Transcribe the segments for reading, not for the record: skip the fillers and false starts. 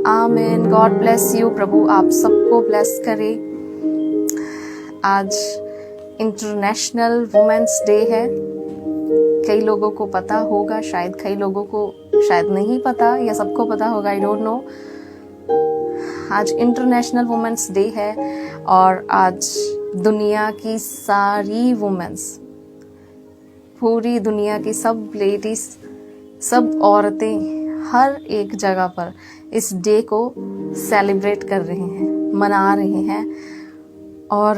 आमीन। God bless you. प्रभु आप सबको ब्लेस करे। आज इंटरनेशनल वुमेन्स डे है। कई लोगों को पता होगा, शायद कई लोगों को शायद नहीं पता, या सबको पता होगा, आई डोंट नो। आज इंटरनेशनल वुमेन्स डे है और आज दुनिया की सारी वुमेन्स, पूरी दुनिया की सब लेडीज, सब औरतें हर एक जगह पर इस डे को सेलिब्रेट कर रहे हैं, मना रहे हैं। और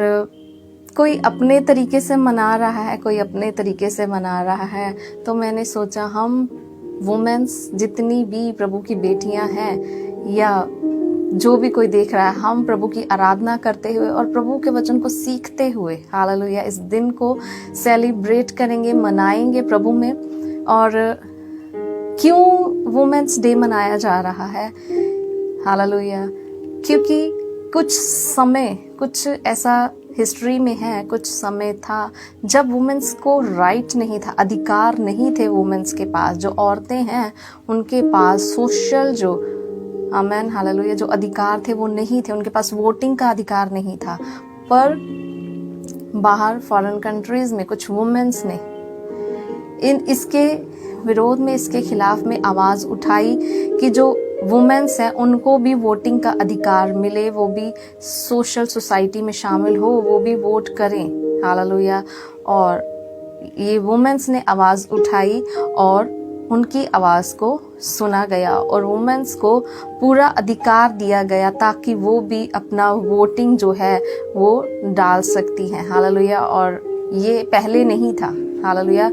कोई अपने तरीके से मना रहा है, कोई अपने तरीके से मना रहा है। तो मैंने सोचा हम वुमेन्स जितनी भी प्रभु की बेटियां हैं, या जो भी कोई देख रहा है, हम प्रभु की आराधना करते हुए और प्रभु के वचन को सीखते हुए, हालेलुया, इस दिन को सेलिब्रेट करेंगे, मनाएंगे प्रभु में। और क्यों वुमेन्स डे मनाया जा रहा है? हालेलुया, क्योंकि कुछ ऐसा हिस्ट्री में है, कुछ समय था जब वुमेन्स को राइट नहीं था, अधिकार नहीं थे वुमेन्स के पास। जो औरतें हैं उनके पास सोशल जो, आमेन, हालेलुया, जो अधिकार थे वो नहीं थे, उनके पास वोटिंग का अधिकार नहीं था। पर बाहर फॉरेन कंट्रीज में कुछ वुमेन्स ने इसके विरोध में, इसके खिलाफ में आवाज उठाई कि जो वुमेन्स हैं उनको भी वोटिंग का अधिकार मिले, वो भी सोशल सोसाइटी में शामिल हो, वो भी वोट करें। हालेलुया। और ये वुमेन्स ने आवाज उठाई और उनकी आवाज को सुना गया और वुमेन्स को पूरा अधिकार दिया गया ताकि वो भी अपना वोटिंग जो है वो डाल सकती हैं। हालेलुया। और ये पहले नहीं था। हालेलुया।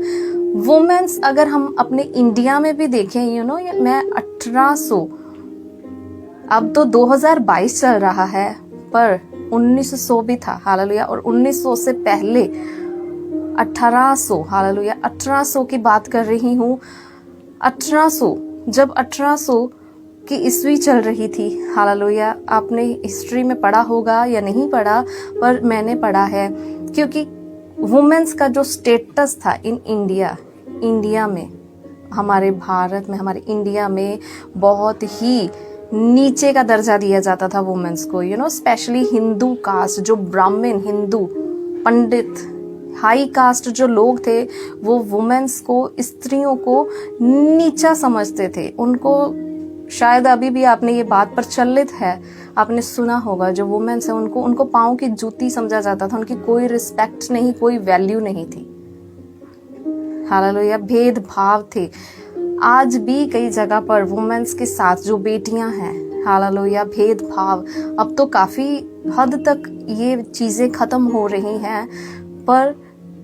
वुमेन्स अगर हम अपने इंडिया में भी देखें, मैं 1800, अब तो 2022 चल रहा है, पर 1900 भी था। हालेलुया। और 1900 से पहले 1800, हालेलुया, 1800 की बात कर रही हूँ। 1800, जब 1800 की ईस्वी चल रही थी, हालेलुया, आपने हिस्ट्री में पढ़ा होगा या नहीं पढ़ा, पर मैंने पढ़ा है। क्योंकि वुमेन्स का जो स्टेटस था इन इंडिया में, हमारे भारत में, हमारे इंडिया में बहुत ही नीचे का दर्जा दिया जाता था वुमेन्स को। स्पेशली हिंदू कास्ट, जो ब्राह्मण, हिंदू, पंडित, हाई कास्ट जो लोग थे, वो वुमेन्स को, स्त्रियों को नीचा समझते थे। उनको शायद अभी भी आपने ये बात प्रचलित है, आपने सुना होगा, जो वुमेन्स है उनको पाँव की जूती समझा जाता था। उनकी कोई रिस्पेक्ट नहीं, कोई वैल्यू नहीं थी। हालेलुया। भेदभाव थे। आज भी कई जगह पर वुमेन्स के साथ जो बेटियां हैं, हालेलुया, भेदभाव, अब तो काफी हद तक ये चीजें खत्म हो रही हैं, पर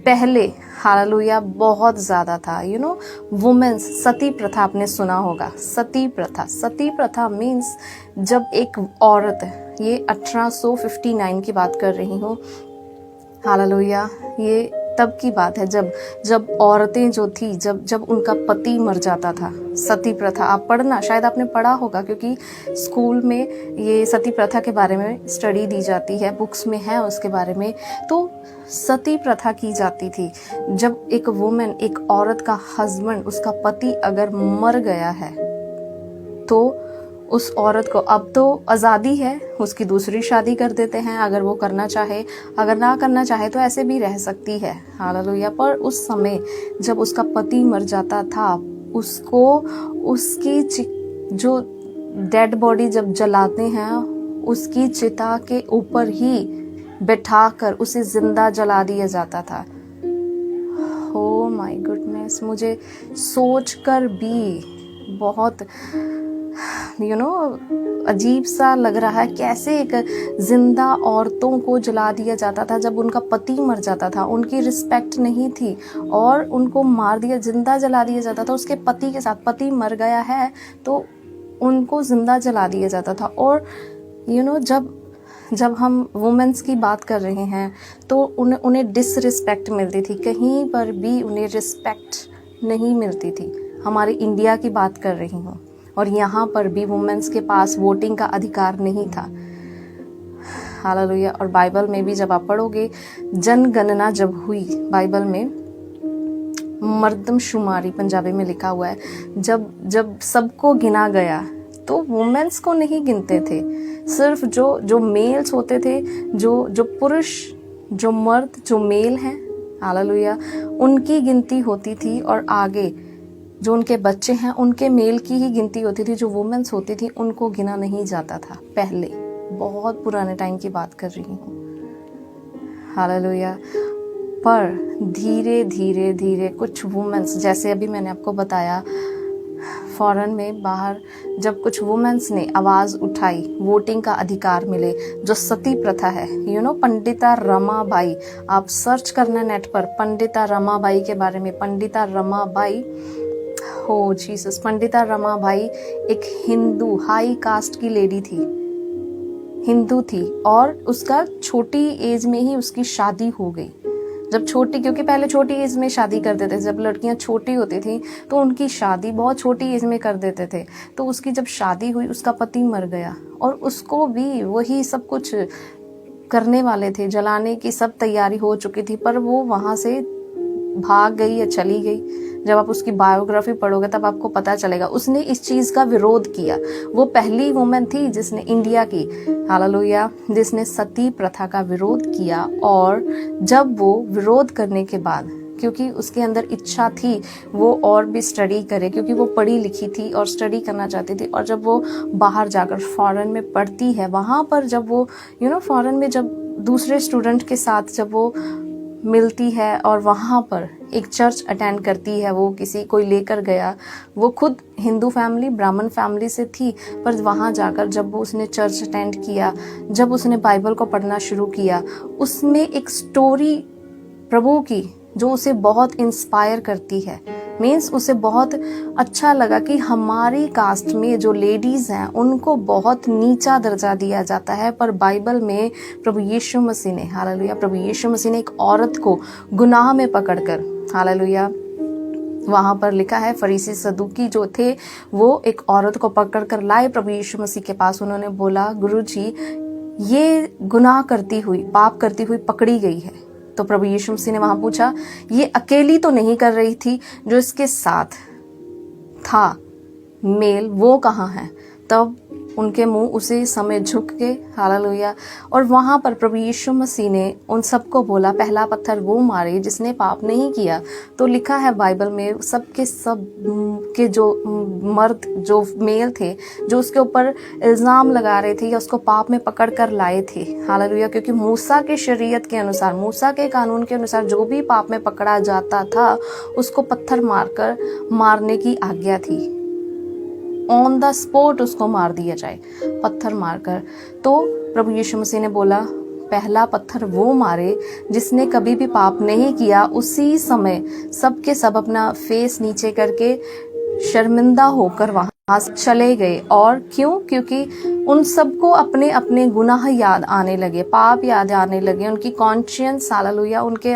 पहले, हालेलुया, बहुत ज्यादा था। वुमेन्स, सती प्रथा आपने सुना होगा। सती प्रथा मीन्स जब एक औरत, ये 1859 की बात कर रही हूँ, हालेलुया, ये तब की बात है जब औरतें जो थी, जब उनका पति मर जाता था। सती प्रथा आप पढ़ना, शायद आपने पढ़ा होगा, क्योंकि स्कूल में ये सती प्रथा के बारे में स्टडी दी जाती है, बुक्स में है उसके बारे में। तो सती प्रथा की जाती थी जब एक वुमेन, एक औरत का हस्बैंड, उसका पति अगर मर गया है तो उस औरत को, अब तो आज़ादी है, उसकी दूसरी शादी कर देते हैं अगर वो करना चाहे, अगर ना करना चाहे तो ऐसे भी रह सकती है। हालेलुया। पर उस समय जब उसका पति मर जाता था, उसको, उसकी जो डेड बॉडी जब जलाते हैं, उसकी चिता के ऊपर ही बैठाकर उसे जिंदा जला दिया जाता था। ओ माय गुडनेस, मुझे सोचकर भी बहुत अजीब सा लग रहा है, कैसे एक जिंदा औरतों को जला दिया जाता था जब उनका पति मर जाता था। उनकी रिस्पेक्ट नहीं थी और उनको मार दिया, जिंदा जला दिया जाता था उसके पति के साथ। पति मर गया है तो उनको जिंदा जला दिया जाता था। और जब हम वुमेन्स की बात कर रहे हैं तो उन्हें डिसरिस्पेक्ट मिलती थी, कहीं पर भी उन्हें रिस्पेक्ट नहीं मिलती थी। हमारे इंडिया की बात कर रही हूँ, और यहाँ पर भी वुमेन्स के पास वोटिंग का अधिकार नहीं था। हालेलुया। और बाइबल में भी जब आप पढ़ोगे, जनगणना जब हुई, बाइबल में मर्दमशुमारी पंजाबी में लिखा हुआ है, जब सबको गिना गया तो वुमेन्स को नहीं गिनते थे, सिर्फ जो मेल्स होते थे, जो पुरुष, जो मर्द, जो मेल हैं, हालेलुया, उनकी गिनती होती थी। और आगे जो उनके बच्चे हैं उनके मेल की ही गिनती होती थी। जो वुमेन्स होती थी उनको गिना नहीं जाता था। पहले बहुत पुराने टाइम की बात कर रही हूँ, हालेलुया। पर धीरे धीरे धीरे कुछ वुमेन्स, जैसे अभी मैंने आपको बताया, फॉरेन में बाहर जब कुछ वुमेन्स ने आवाज़ उठाई, वोटिंग का अधिकार मिले, जो सती प्रथा है, पंडिता रमाबाई, आप सर्च करना नेट पर पंडिता रमाबाई के बारे में। पंडिता रमाबाई, हो जीसस, पंडिता रमाबाई एक हिंदू हाई कास्ट की लेडी थी, हिंदू थी, और उसका छोटी एज में ही उसकी शादी हो गई। जब छोटी, क्योंकि पहले छोटी एज में शादी कर देते थे, जब लड़कियां छोटी होती थी तो उनकी शादी बहुत छोटी एज में कर देते थे। तो उसकी जब शादी हुई, उसका पति मर गया और उसको भी वही सब कुछ करने वाले थे, जलाने की सब तैयारी हो चुकी थी, पर वो वहां से भाग गई या चली गई। जब आप उसकी बायोग्राफी पढ़ोगे तब आपको पता चलेगा उसने इस चीज का विरोध किया। वो पहली वुमेन थी जिसने इंडिया की, हालेलुया, जिसने सती प्रथा का विरोध किया। और जब वो विरोध करने के बाद, क्योंकि उसके अंदर इच्छा थी वो और भी स्टडी करे, क्योंकि वो पढ़ी लिखी थी और स्टडी करना चाहती थी, और जब वो बाहर जाकर फॉरेन में पढ़ती है, वहाँ पर जब वो फॉरेन में जब दूसरे स्टूडेंट के साथ जब वो मिलती है और वहाँ पर एक चर्च अटेंड करती है, वो किसी कोई लेकर गया, वो खुद हिंदू फैमिली, ब्राह्मण फैमिली से थी, पर वहाँ जाकर जब वो उसने चर्च अटेंड किया, जब उसने बाइबल को पढ़ना शुरू किया, उसमें एक स्टोरी प्रभु की जो उसे बहुत इंस्पायर करती है। मीन्स उसे बहुत अच्छा लगा कि हमारी कास्ट में जो लेडीज हैं उनको बहुत नीचा दर्जा दिया जाता है, पर बाइबल में प्रभु यीशु मसीह ने, हालेलुया, प्रभु यीशु मसीह ने एक औरत को गुनाह में पकड़कर, हालेलुया, वहां पर लिखा है फरीसी सदूकी जो थे वो एक औरत को पकड़कर लाए प्रभु यीशु मसीह के पास। उन्होंने बोला, गुरुजी, ये गुनाह करती हुई, पाप करती हुई पकड़ी गई है। तो प्रभु यीशु मसीह ने वहां पूछा, ये अकेली तो नहीं कर रही थी, जो इसके साथ था मेल, वो कहाँ है? तब उनके मुंह उसी समय झुक के, हालेलुया, और वहां पर प्रभु यीशु मसीह ने उन सबको बोला, पहला पत्थर वो मारे जिसने पाप नहीं किया। तो लिखा है बाइबल में, सब के जो मर्द, जो मेल थे, जो उसके ऊपर इल्जाम लगा रहे थे या उसको पाप में पकड़ कर लाए थे, हालेलुया, क्योंकि मूसा के शरीयत के अनुसार, मूसा के कानून के अनुसार जो भी पाप में पकड़ा जाता था उसको पत्थर मारकर मारने की आज्ञा थी। ऑन द स्पॉट उसको मार दिया जाए, पत्थर मारकर। तो प्रभु यीशु मसीह ने बोला, पहला पत्थर वो मारे जिसने कभी भी पाप नहीं किया। उसी समय सब के सब अपना फेस नीचे करके शर्मिंदा होकर वहां से चले गए। और क्यों? क्योंकि उन सबको अपने अपने गुनाह याद आने लगे, पाप याद आने लगे, उनकी कॉन्शियंस, हालेलुया, उनके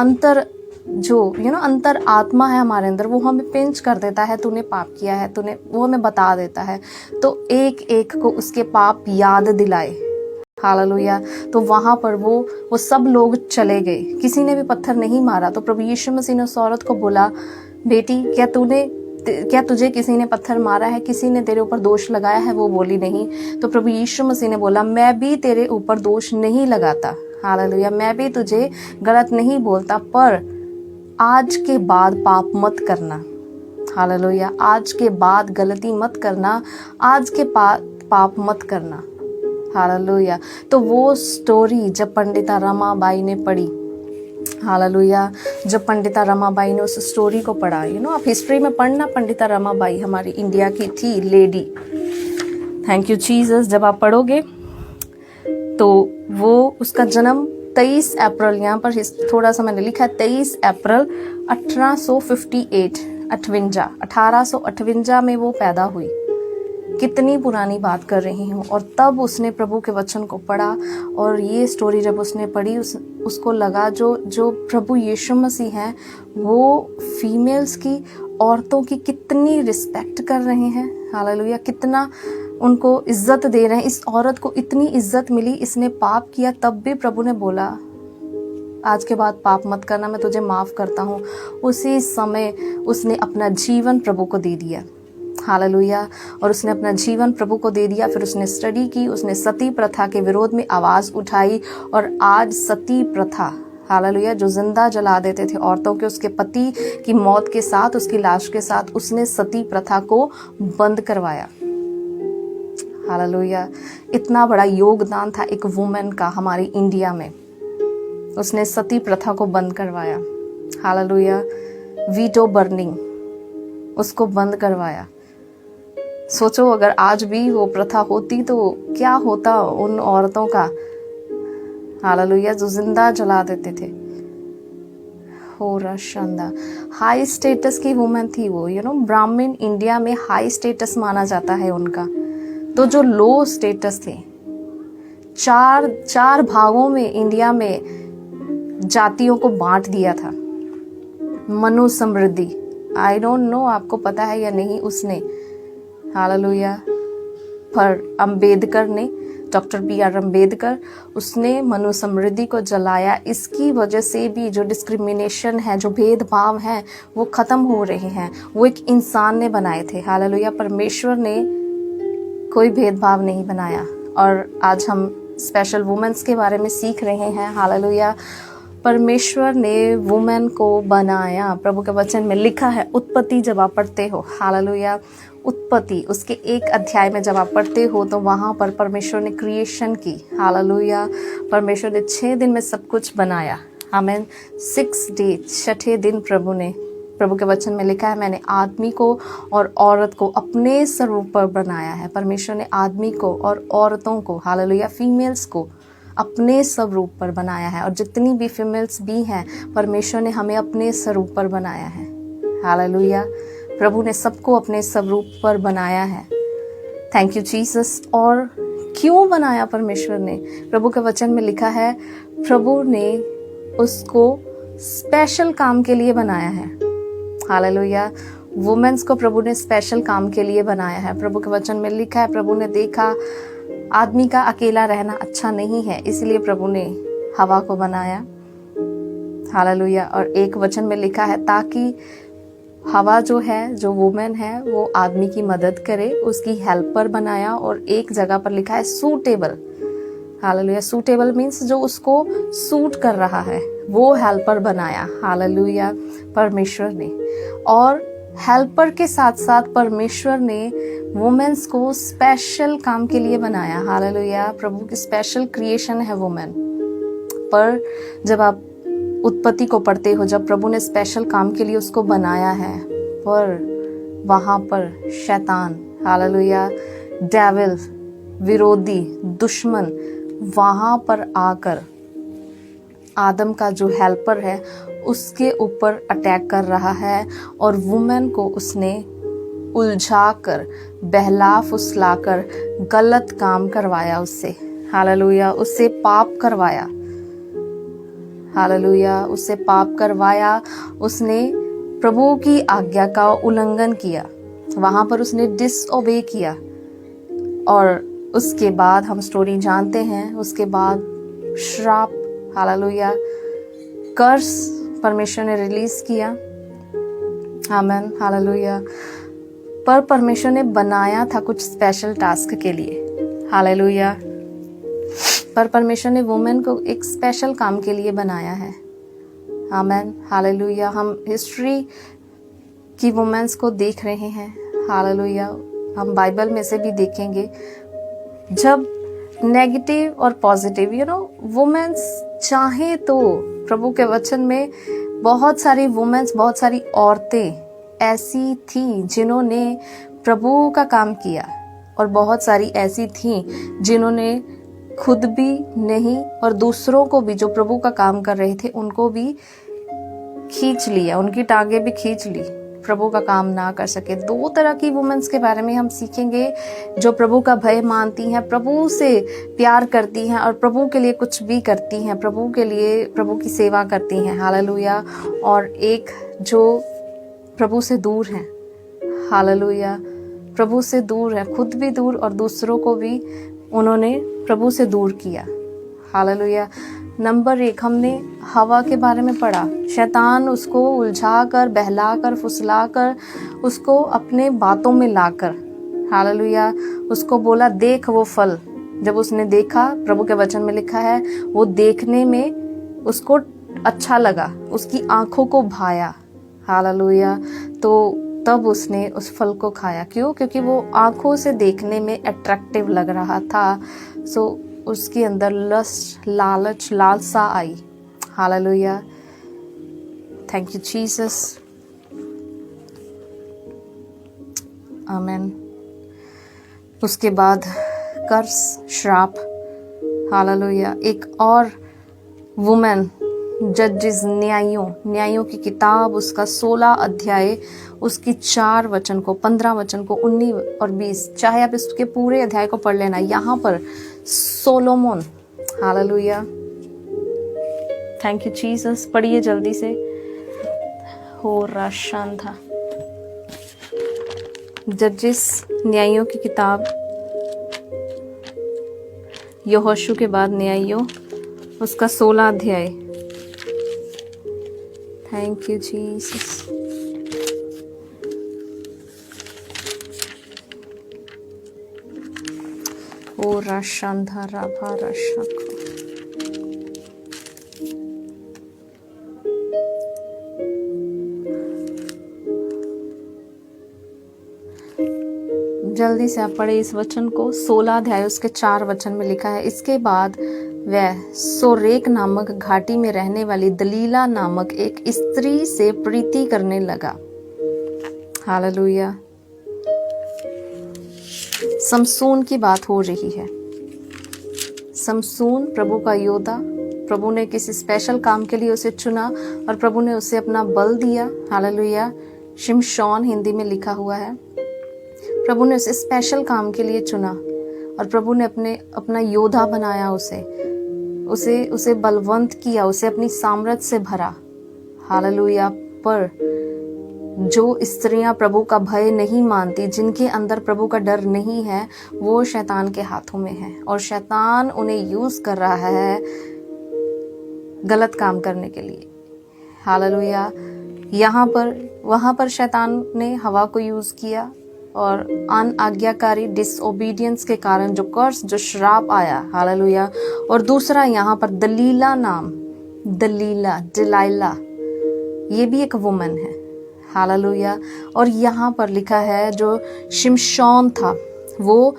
अंतर जो अंतर आत्मा है हमारे अंदर, वो हमें पिंच कर देता है, तूने पाप किया है, वो हमें बता देता है। तो एक एक को उसके पाप याद दिलाए, हालेलुया। तो वहां पर वो सब लोग चले गए, किसी ने भी पत्थर नहीं मारा। तो प्रभु यीशु मसीह ने उस औरत को बोला, बेटी, क्या तुझे किसी ने पत्थर मारा है? किसी ने तेरे ऊपर दोष लगाया है? वो बोली, नहीं। तो प्रभु यीशु मसीह ने बोला, मैं भी तेरे ऊपर दोष नहीं लगाता, हालेलुया, मैं भी तुझे गलत नहीं बोलता, पर आज के बाद पाप मत करना, हालेलुया, आज के बाद गलती मत करना, आज के बाद पाप मत करना, हालेलुया। तो वो स्टोरी जब पंडिता रमाबाई ने पढ़ी, हालेलुया, जब पंडिता रमाबाई ने उस स्टोरी को पढ़ा, आप हिस्ट्री में पढ़ना, पंडिता रमाबाई हमारी इंडिया की थी लेडी, थैंक यू जीसस। जब आप पढ़ोगे तो वो उसका जन्म 23 अप्रैल, यहाँ पर थोड़ा सा मैंने लिखा है 23 अप्रैल 1858 में वो पैदा हुई। कितनी पुरानी बात कर रही हूँ। और तब उसने प्रभु के वचन को पढ़ा, और ये स्टोरी जब उसने पढ़ी, उसको लगा जो प्रभु यीशु मसीह हैं वो फीमेल्स की, औरतों की कितनी रिस्पेक्ट कर रहे हैं, हालेलुया, कितना उनको इज्जत दे रहे हैं। इस औरत को इतनी इज्जत मिली, इसने पाप किया, तब भी प्रभु ने बोला, आज के बाद पाप मत करना, मैं तुझे माफ करता हूँ। उसी समय उसने अपना जीवन प्रभु को दे दिया, हालेलुया। और उसने अपना जीवन प्रभु को दे दिया। फिर उसने स्टडी की, उसने सती प्रथा के विरोध में आवाज़ उठाई, और आज सती प्रथा, हालेलुया, जो जिंदा जला देते थे औरतों के उसके पति की मौत के साथ, उसकी लाश के साथ, उसने सती प्रथा को बंद करवाया। हालेलुया। इतना बड़ा योगदान था एक वुमेन का हमारी इंडिया में, उसने सती प्रथा को बंद करवाया। हालेलुया। वीटो बर्निंग, उसको बंद करवाया। सोचो अगर आज भी वो प्रथा होती तो क्या होता उन औरतों का, हालेलुया, जो जिंदा जला देते थे। हो रशंदा, हाई स्टेटस की वुमेन थी वो, ब्राह्मण इंडिया में हाई स्टेटस माना जाता है उनका। तो जो लो स्टेटस थे, चार भागों में इंडिया में जातियों को बांट दिया था। मनु समृद्धि, आई डोंट नो आपको पता है या नहीं, उसने, हालेलुया, पर अंबेडकर ने, डॉक्टर BR अम्बेडकर, उसने मनु समृद्धि को जलाया। इसकी वजह से भी जो डिस्क्रिमिनेशन है, जो भेदभाव है, वो ख़त्म हो रहे हैं। वो एक इंसान ने बनाए थे। हालेलुया। परमेश्वर ने कोई भेदभाव नहीं बनाया। और आज हम स्पेशल वुमेन्स के बारे में सीख रहे हैं। हालेलुया। परमेश्वर ने वुमेन को बनाया। प्रभु के वचन में लिखा है, उत्पत्ति जब आप पढ़ते हो, हालेलुया, उत्पत्ति उसके 1 अध्याय में जब आप पढ़ते हो तो वहाँ पर परमेश्वर ने क्रिएशन की। हालेलुया। परमेश्वर ने 6 दिन में सब कुछ बनाया। आमीन। 6 डे, 6ठे दिन प्रभु के वचन में लिखा है, मैंने आदमी को और औरत को अपने स्वरूप पर बनाया है। परमेश्वर ने आदमी को और औरतों को, हालेलुया, फीमेल्स को अपने स्वरूप पर बनाया है। और जितनी भी फीमेल्स भी हैं, परमेश्वर ने हमें अपने स्वरूप पर बनाया है। हालेलुया। प्रभु ने सबको अपने स्वरूप पर बनाया है। Thank you Jesus. और क्यों बनाया परमेश्वर ने? प्रभु के वचन में लिखा है, प्रभु ने उसको स्पेशल काम के लिए बनाया है। हालेलुया। वुमेन्स को प्रभु ने स्पेशल काम के लिए बनाया है। प्रभु के वचन में लिखा है, प्रभु ने देखा आदमी का अकेला रहना अच्छा नहीं है, इसलिए प्रभु ने हवा को बनाया। हालेलुया। और एक वचन में लिखा है, ताकि हवा जो है, जो वुमेन है, वो आदमी की मदद करे, उसकी हेल्पर बनाया। और एक जगह पर लिखा है सूटेबल। हालेलुया। सूटेबल मीन्स जो उसको सूट कर रहा है, वो हेल्पर बनाया। हालेलुया। परमेश्वर ने, और हेल्पर के साथ साथ परमेश्वर ने वुमेन्स को स्पेशल काम के लिए बनाया। हालेलुया। प्रभु की स्पेशल क्रिएशन है वुमेन। पर जब आप उत्पत्ति को पढ़ते हो, जब प्रभु ने स्पेशल काम के लिए उसको बनाया है, पर वहाँ पर शैतान, हालेलुया, डेविल, विरोधी, दुश्मन वहाँ पर आकर आदम का जो हेल्पर है उसके ऊपर अटैक कर रहा है। और वुमेन को उसने उलझाकर, बहला फुसलाकर गलत काम करवाया उससे। हालेलुया। उससे पाप करवाया। हालेलुया। उससे पाप करवाया। उसने प्रभु की आज्ञा का उल्लंघन किया। वहाँ पर उसने डिसओबे किया। और उसके बाद हम स्टोरी जानते हैं। उसके बाद श्राप, हालेलुया, कर्स परमेश्वर ने रिलीज किया। आमीन। हालेलुया। पर परमेश्वर ने बनाया था कुछ स्पेशल टास्क के लिए। हालेलुया। पर परमेश्वर ने वुमेन को एक स्पेशल काम के लिए बनाया है। आमीन। हालेलुया। हम हिस्ट्री की वुमेन्स को देख रहे हैं। हालेलुया। हम बाइबल में से भी देखेंगे, जब नेगेटिव और पॉजिटिव, वुमेन्स चाहे तो, प्रभु के वचन में बहुत सारी वुमेन्स, बहुत सारी औरतें ऐसी थी जिन्होंने प्रभु का काम किया, और बहुत सारी ऐसी थी जिन्होंने खुद भी नहीं और दूसरों को भी, जो प्रभु का काम कर रहे थे, उनको भी खींच लिया, उनकी टांगे भी खींच ली, प्रभु का काम ना कर सके। 2 तरह की वुमेन्स के बारे में हम सीखेंगे, जो प्रभु का भय मानती हैं, प्रभु से प्यार करती हैं और प्रभु के लिए कुछ भी करती हैं, प्रभु के लिए, प्रभु की सेवा करती हैं। हालेलुया। और एक जो प्रभु से दूर हैं। हालेलुया। प्रभु से दूर है, खुद भी दूर और दूसरों को भी उन्होंने प्रभु से दूर किया। हालेलुया। नंबर 1 हमने हवा के बारे में पढ़ा। शैतान उसको उलझा कर, बहला कर, फुसला कर, उसको अपने बातों में लाकर, हालेलुया, उसको बोला देख वो फल। जब उसने देखा, प्रभु के वचन में लिखा है, वो देखने में उसको अच्छा लगा, उसकी आंखों को भाया, हालेलुया। तो तब उसने उस फल को खाया। क्यों? क्योंकि वो आंखों से देखने में अट्रैक्टिव लग रहा था। सो उसके अंदर लस्ट, लालच, लालसा आई। हालेलुया, थैंक यू जीसस, आमीन। उसके बाद कर्स, श्राप, हालेलुया। एक और वुमेन, जजेस, न्यायों की किताब, उसका 16 अध्याय, उसकी 4 वचन को, 15 वचन को, 19 और 20, चाहे आप इसके पूरे अध्याय को पढ़ लेना। यहाँ पर Solomon, hallelujah, thank you Jesus, पढ़िए जल्दी से। हो राशांधा, जजेस, न्यायों की किताब, यहोशू के बाद न्यायों, उसका 16 अध्याय। Thank you Jesus. ओ राशांधा राभा राशाको, जल्दी से आप पढ़े इस वचन को। 16 अध्याय उसके 4 वचन में लिखा है, इसके बाद वह सोरेक नामक घाटी में रहने वाली दलीला नामक एक स्त्री से प्रीति करने लगा। हालेलुया। समसून की बात हो रही है। समसून प्रभु का योद्धा, प्रभु ने किसी स्पेशल काम के लिए उसे चुना और प्रभु ने उसे अपना बल दिया। हालेलुया। शिमशोन हिंदी में लिखा हुआ है। प्रभु ने उसे स्पेशल काम के लिए चुना और प्रभु ने अपना योद्धा बनाया, उसे बलवंत किया, उसे अपनी सामर्थ्य से भरा। हालेलुया। पर जो स्त्रियां प्रभु का भय नहीं मानती, जिनके अंदर प्रभु का डर नहीं है, वो शैतान के हाथों में है और शैतान उन्हें यूज कर रहा है गलत काम करने के लिए। हालेलुया। वहां पर शैतान ने हवा को यूज किया और अनाज्ञाकारी डिसओबीडियंस के कारण जो कर्स, जो श्राप आया। हालेलुया। और दूसरा यहाँ पर डिलाइला, ये भी एक वुमन है। हालेलुया। और यहाँ पर लिखा है जो शिमशोन था, वो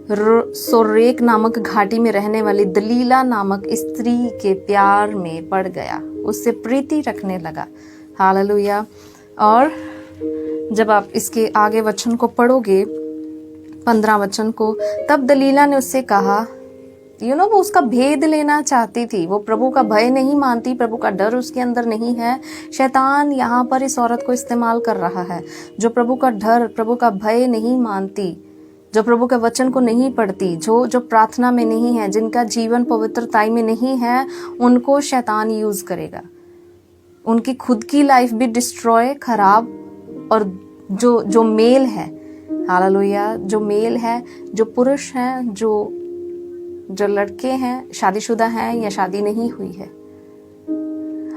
सोरेक नामक घाटी में रहने वाली दलीला नामक स्त्री के प्यार में पड़ गया, उससे प्रीति रखने लगा। हालेलुया। और जब आप इसके आगे वचन को पढ़ोगे, 15 वचन को, तब दलीला ने उससे कहा, वो उसका भेद लेना चाहती थी। वो प्रभु का भय नहीं मानती, प्रभु का डर उसके अंदर नहीं है। शैतान यहाँ पर इस औरत को इस्तेमाल कर रहा है, जो प्रभु का डर, प्रभु का भय नहीं मानती, जो प्रभु के वचन को नहीं पढ़ती, जो प्रार्थना में नहीं है, जिनका जीवन पवित्रताई में नहीं है, उनको शैतान यूज करेगा। उनकी खुद की लाइफ भी डिस्ट्रॉय, खराब। और जो मेल है, हालेलुया, जो मेल है, जो पुरुष हैं, जो लड़के हैं, शादीशुदा हैं या शादी नहीं हुई है।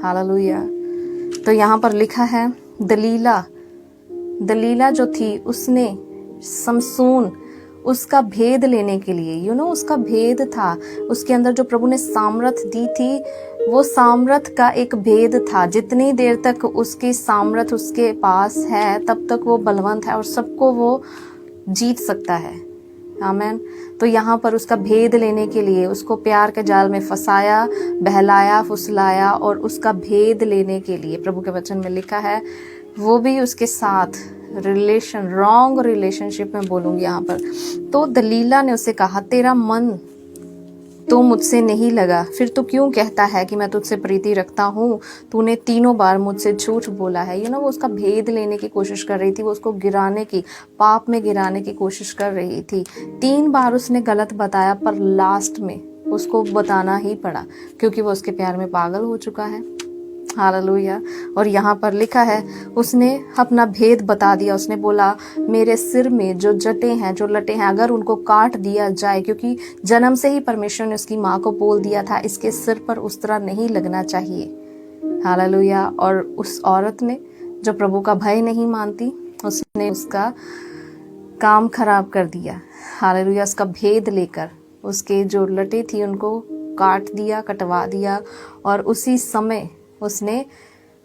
हालेलुया। तो यहाँ पर लिखा है दलीला जो थी, उसने समसून, उसका भेद लेने के लिए, उसका भेद था उसके अंदर, जो प्रभु ने सामर्थ दी थी, वो सामर्थ का एक भेद था। जितनी देर तक उसकी सामर्थ उसके पास है, तब तक वो बलवंत है और सबको वो जीत सकता है। आमीन। तो यहाँ पर उसका भेद लेने के लिए उसको प्यार के जाल में फंसाया, बहलाया, फुसलाया, और उसका भेद लेने के लिए प्रभु के वचन में लिखा है, वो भी उसके साथ रॉन्ग रिलेशनशिप में बोलूंगी यहाँ पर। तो दलीला ने उससे कहा, तेरा मन तो मुझसे नहीं लगा, फिर तू क्यों कहता है कि मैं तुझसे प्रीति रखता हूँ? तूने 3 बार मुझसे झूठ बोला है। वो उसका भेद लेने की कोशिश कर रही थी, वो उसको पाप में गिराने की कोशिश कर रही थी। 3 बार उसने गलत बताया, पर लास्ट में उसको बताना ही पड़ा, क्योंकि वो उसके प्यार में पागल हो चुका है। हालेलुया। और यहाँ पर लिखा है उसने अपना भेद बता दिया। उसने बोला मेरे सिर में जो जटें हैं, जो लटे हैं, अगर उनको काट दिया जाए, क्योंकि जन्म से ही परमेश्वर ने उसकी माँ को बोल दिया था इसके सिर पर उस्तरा नहीं लगना चाहिए। हालेलुया। और उस औरत ने, जो प्रभु का भय नहीं मानती, उसने उसका काम खराब कर दिया। हालेलुया। उसका भेद लेकर उसके जो लटे थी उनको काट दिया, कटवा दिया, और उसी समय उसने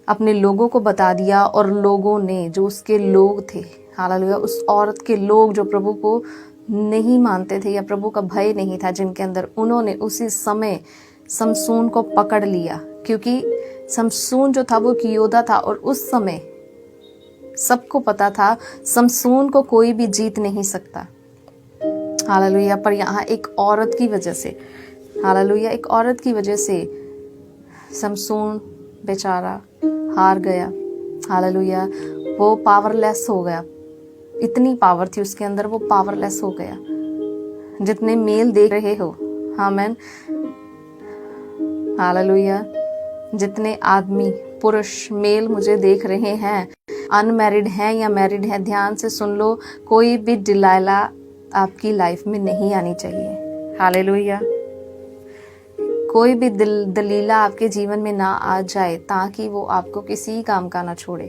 अपने लोगों को बता दिया। और लोगों ने, जो उसके लोग थे, हालेलुया, उस औरत के लोग जो प्रभु को नहीं मानते थे या प्रभु का भय नहीं था जिनके अंदर, उन्होंने उसी समय समसून को पकड़ लिया, क्योंकि समसून जो था वो एक योद्धा था। और उस समय सबको पता था समसून को कोई भी जीत नहीं सकता। हालेलुया। पर यहाँ एक औरत की वजह से, हालेलुया, एक औरत की वजह से समसून बेचारा हार गया। हालेलुया। वो पावरलेस हो गया। इतनी पावर थी उसके अंदर, वो पावरलेस हो गया। जितने मेल देख रहे हो, आमीन, हालेलुया, जितने आदमी, पुरुष, मेल मुझे देख रहे हैं, अनमैरिड हैं या मैरिड हैं, ध्यान से सुन लो, कोई भी डिलाइला आपकी लाइफ में नहीं आनी चाहिए। हालेलुया। कोई भी दलीला आपके जीवन में ना आ जाए, ताकि वो आपको किसी काम का ना छोड़े।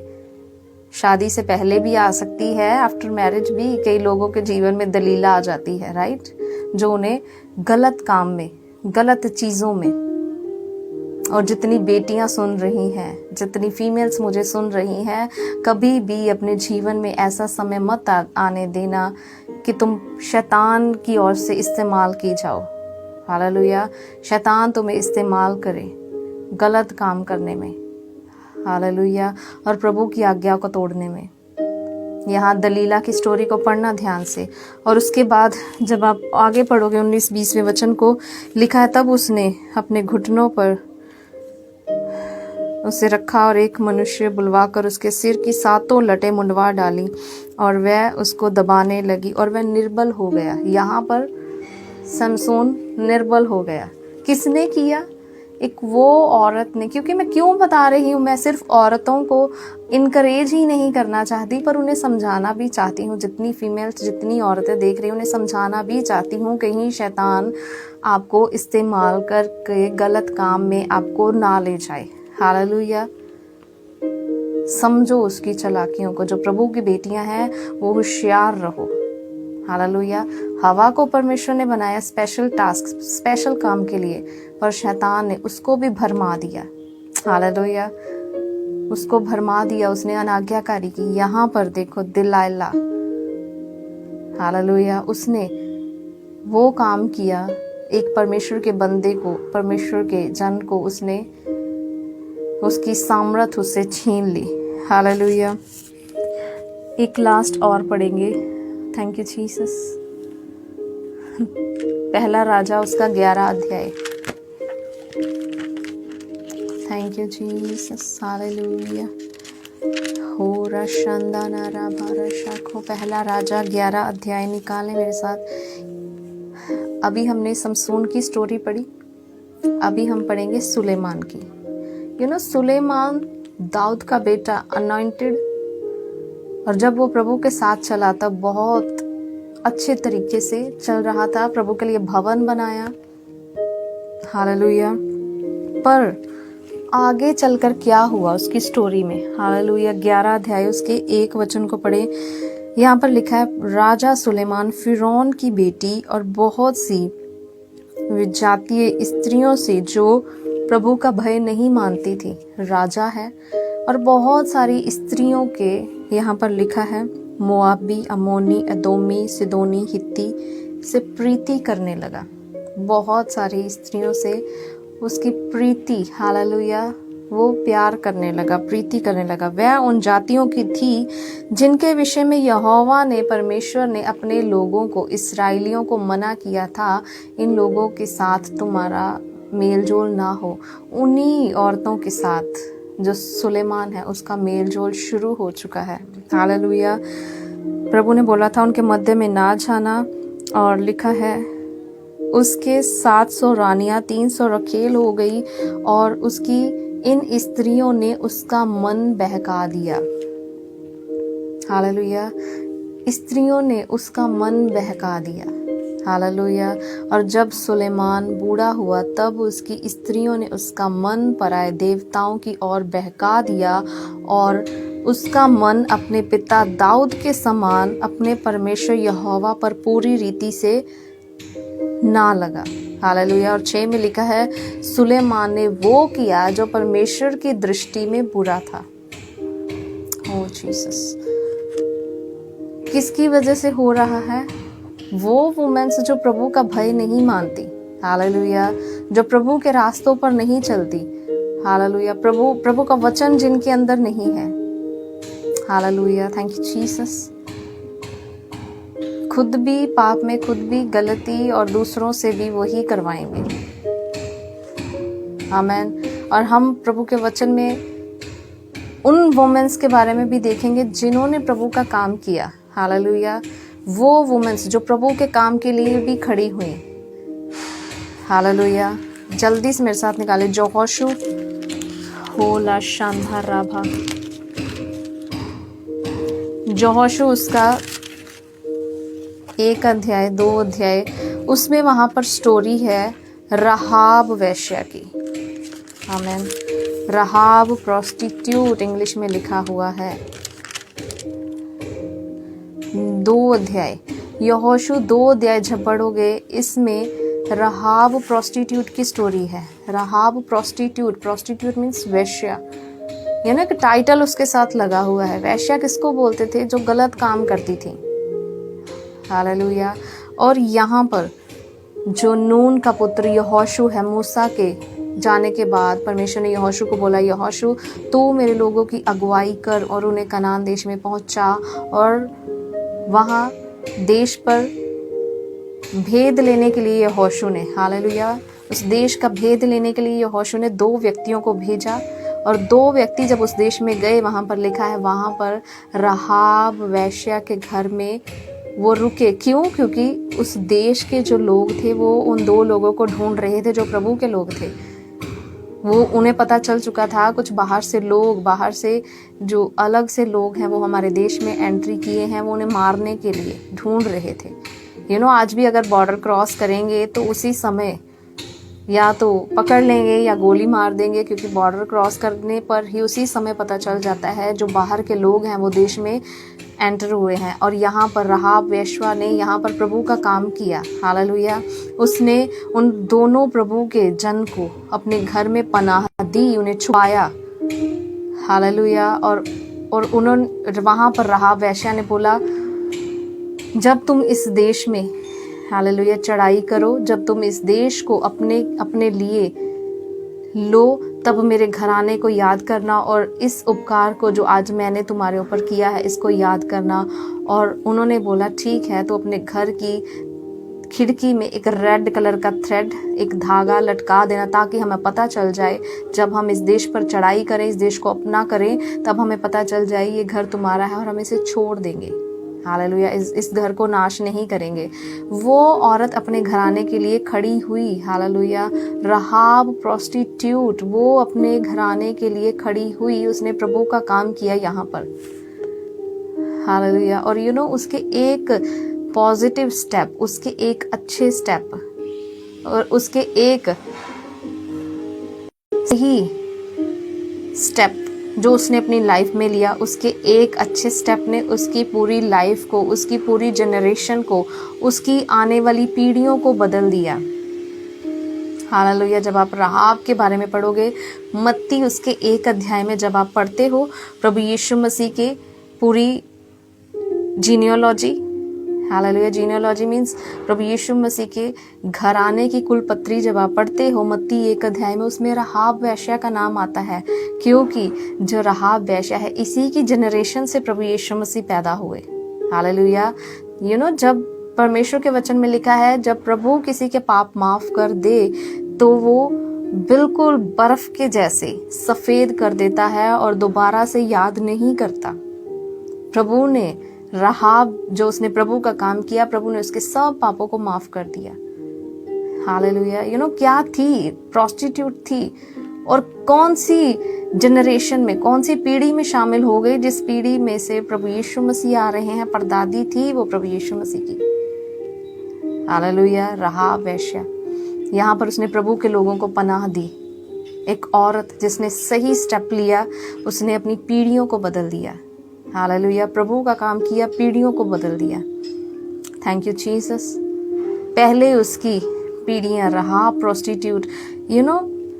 शादी से पहले भी आ सकती है, आफ्टर मैरिज भी कई लोगों के जीवन में दलीला आ जाती है, राइट, जो उन्हें गलत काम में, गलत चीजों में। और जितनी बेटियां सुन रही हैं, जितनी फीमेल्स मुझे सुन रही हैं, कभी भी अपने जीवन में ऐसा समय मत आने देना कि तुम शैतान की ओर से इस्तेमाल की जाओ। हालेलुया। शैतान तुम्हें इस्तेमाल करे गलत काम करने में, हालेलुया, और प्रभु की आज्ञा को तोड़ने में। यहाँ दलीला की स्टोरी को पढ़ना ध्यान से, और उसके बाद जब आप आगे पढ़ोगे 19-20वें वचन को लिखा है, तब उसने अपने घुटनों पर उसे रखा और एक मनुष्य बुलवाकर उसके सिर की 7 लटें मुंडवा डाली, और वह उसको दबाने लगी और वह निर्बल हो गया। यहाँ पर समसून निर्बल हो गया। किसने किया? एक वो औरत ने। क्योंकि मैं क्यों बता रही हूँ, मैं सिर्फ औरतों को इनकरेज ही नहीं करना चाहती, पर उन्हें समझाना भी चाहती हूँ। जितनी फीमेल्स, जितनी औरतें देख रही हैं, उन्हें समझाना भी चाहती हूँ, कहीं शैतान आपको इस्तेमाल करके गलत काम में आपको ना ले जाए। हालेलुया। समझो उसकी चालाकियों को। जो प्रभु की बेटियां हैं वो होशियार रहो। हालेलुया। हवा को परमेश्वर ने बनाया स्पेशल टास्क, स्पेशल काम के लिए, पर शैतान ने उसको भी भरमा दिया। हालेलुया। उसको भरमा दिया, उसने अनाज्ञाकारी की। यहाँ पर देखो दिलाइला, हालेलुया, उसने वो काम किया, एक परमेश्वर के बंदे को, परमेश्वर के जन को उसने उसकी सामर्थ उससे छीन ली। हालेलुया। एक लास्ट और पढ़ेंगे। Thank you Jesus. पहला राजा उसका 11 अध्याय। Thank you Jesus. हालेलुया। हो रशंदा नारा भारा शाखो। पहला राजा 11 अध्याय निकाले मेरे साथ। अभी हमने समसून की स्टोरी पढ़ी, अभी हम पढ़ेंगे सुलेमान की। सुलेमान दाऊद का बेटा, अनॉइंटेड, और जब वो प्रभु के साथ चला तब बहुत अच्छे तरीके से चल रहा था। प्रभु के लिए भवन बनाया। हालेलुया। पर आगे चलकर क्या हुआ उसकी स्टोरी में? हालेलुया। 11 अध्याय उसके 1 वचन को पढ़े। यहाँ पर लिखा है, राजा सुलेमान फिरौन की बेटी और बहुत सी विजातीय स्त्रियों से, जो प्रभु का भय नहीं मानती थी, राजा है, और बहुत सारी स्त्रियों के, यहाँ पर लिखा है, मोआबी, अमोनी, एदोमी, सिदोनी, हित्ती से प्रीति करने लगा। बहुत सारी स्त्रियों से उसकी प्रीति, हालेलुया, वो प्यार करने लगा, प्रीति करने लगा। वह उन जातियों की थी जिनके विषय में यहोवा ने, परमेश्वर ने अपने लोगों को, इस्राएलियों को मना किया था, इन लोगों के साथ तुम्हारा मेलजोल ना हो। उन्हीं औरतों के साथ जो सुलेमान है उसका मेलजोल शुरू हो चुका है। हालेलुया। प्रभु ने बोला था उनके मध्य में ना जाना, और लिखा है उसके 700 रानियां, 300 रखेल हो गई, और उसकी इन स्त्रियों ने उसका मन बहका दिया। हालेलुया। स्त्रियों ने उसका मन बहका दिया। हालेलुया। और जब सुलेमान बूढ़ा हुआ तब उसकी स्त्रियों ने उसका मन पराए देवताओं की ओर बहका दिया और उसका मन अपने पिता दाऊद के समान अपने परमेश्वर यहोवा पर पूरी रीति से ना लगा। हालेलुया। और 6 में लिखा है, सुलेमान ने वो किया जो परमेश्वर की दृष्टि में बुरा था। ओ जीसस। किसकी वजह से हो रहा है? वो वुमेन्स जो प्रभु का भय नहीं मानती। हालेलुया। जो प्रभु के रास्तों पर नहीं चलती। हालेलुया। प्रभु का वचन जिनके अंदर नहीं है। हालेलुया। Thank you Jesus. खुद भी पाप में, खुद भी गलती और दूसरों से भी वही करवाएंगे। आमेन। और हम प्रभु के वचन में उन वुमेन्स के बारे में भी देखेंगे जिन्होंने प्रभु का काम किया। हालेलुया। वो वुमेन्स जो प्रभु के काम के लिए भी खड़ी हुई। हालेलुया। जल्दी से मेरे साथ निकाले यहोशू होला शांधा राभा। यहोशू उसका 1 अध्याय 2 अध्याय, उसमें वहां पर स्टोरी है रहाब वेश्या की। आमेन। रहाब प्रोस्टिट्यूट इंग्लिश में लिखा हुआ है। 2 अध्याय, यहोशू 2 अध्याय जब पढ़ोगे इसमें रहाब प्रोस्टिट्यूट की स्टोरी है। रहाब प्रोस्टिट्यूट मीन्स वेश्या, यानी कि टाइटल उसके साथ लगा हुआ है। वेश्या किसको बोलते थे? जो गलत काम करती थी। हालेलुया। और यहाँ पर जो नून का पुत्र यहोशू है, मूसा के जाने के बाद परमेश्वर ने यहोशू को बोला, यहोशू तू मेरे लोगों की अगुवाई कर और उन्हें कनान देश में पहुंचा और वहाँ देश पर भेद लेने के लिए यहोशू ने, हालेलुया, उस देश का भेद लेने के लिए यहोशू ने 2 व्यक्तियों को भेजा। और 2 व्यक्ति जब उस देश में गए, वहाँ पर लिखा है वहाँ पर रहाब वेश्या के घर में वो रुके। क्यों? क्योंकि उस देश के जो लोग थे वो उन 2 लोगों को ढूंढ रहे थे जो प्रभु के लोग थे। वो उन्हें पता चल चुका था कुछ बाहर से जो अलग से लोग हैं वो हमारे देश में एंट्री किए हैं, वो उन्हें मारने के लिए ढूंढ रहे थे। आज भी अगर बॉर्डर क्रॉस करेंगे तो उसी समय या तो पकड़ लेंगे या गोली मार देंगे, क्योंकि बॉर्डर क्रॉस करने पर ही उसी समय पता चल जाता है जो बाहर के लोग हैं वो देश में एंटर हुए हैं। और यहाँ पर रहाब वेश्या ने यहाँ पर प्रभु का काम किया। हालेलुया। उसने उन दोनों प्रभु के जन को अपने घर में पनाह दी, उन्हें छुपाया। हालेलुया। और उन्होंने वहाँ पर रहाब वेश्या ने बोला, जब तुम इस देश में, हालेलुया, चढ़ाई करो, जब तुम इस देश को अपने लिए लो, तब मेरे घराने को याद करना और इस उपकार को जो आज मैंने तुम्हारे ऊपर किया है इसको याद करना। और उन्होंने बोला ठीक है। तो अपने घर की खिड़की में एक रेड कलर का थ्रेड, एक धागा लटका देना, ताकि हमें पता चल जाए जब हम इस देश पर चढ़ाई करें, इस देश को अपना करें, तब हमें पता चल जाए ये घर तुम्हारा है और हम इसे छोड़ देंगे। हालेलुया। इस घर को नाश नहीं करेंगे। वो औरत अपने घराने के लिए खड़ी हुई। हालेलुया। रहाब प्रोस्टिट्यूट, वो अपने घराने के लिए खड़ी हुई, उसने प्रभु का काम किया यहाँ पर। हालेलुया। और उसके एक पॉजिटिव स्टेप, उसके एक अच्छे स्टेप और उसके एक सही स्टेप जो उसने अपनी लाइफ में लिया, उसके एक अच्छे स्टेप ने उसकी पूरी लाइफ को, उसकी पूरी जनरेशन को, उसकी आने वाली पीढ़ियों को बदल दिया। हालेलुया। जब आप रहाब के बारे में पढ़ोगे, मत्ती उसके 1 अध्याय में जब आप पढ़ते हो प्रभु यीशु मसीह के पूरी जीनियोलॉजी, हालेलुया, जीनियोलॉजी मीन्स प्रभु यीशु मसीह के घराने की कुल पत्री जब आप पढ़ते हो मत्ती 1 अध्याय में, उसमें रहाब वेश्या का नाम आता है, क्योंकि जो रहाब वेश्या है इसी की जनरेशन से प्रभु यीशु मसीह पैदा हुए। हालेलुया। जब परमेश्वर के वचन में लिखा है जब प्रभु किसी के पाप माफ कर दे तो वो बिल्कुल बर्फ के जैसे सफेद कर देता है और दोबारा से याद नहीं करता। प्रभु ने रहाब, जो उसने प्रभु का काम किया, प्रभु ने उसके सब पापों को माफ कर दिया। हालेलुया। क्या थी? प्रोस्टिट्यूट थी। और कौन सी जनरेशन में, कौन सी पीढ़ी में शामिल हो गई, जिस पीढ़ी में से प्रभु यीशु मसीह आ रहे हैं। परदादी थी वो प्रभु यीशु मसीह की। हालेलुया। राहाब वेश्या, यहाँ पर उसने प्रभु के लोगों को पनाह दी। एक औरत जिसने सही स्टेप लिया, उसने अपनी पीढ़ियों को बदल दिया। हालेलुया। प्रभु का काम किया, पीढ़ियों को बदल दिया। Thank you Jesus. पहले उसकी पीढ़ियां, राहाब प्रोस्टिट्यूट,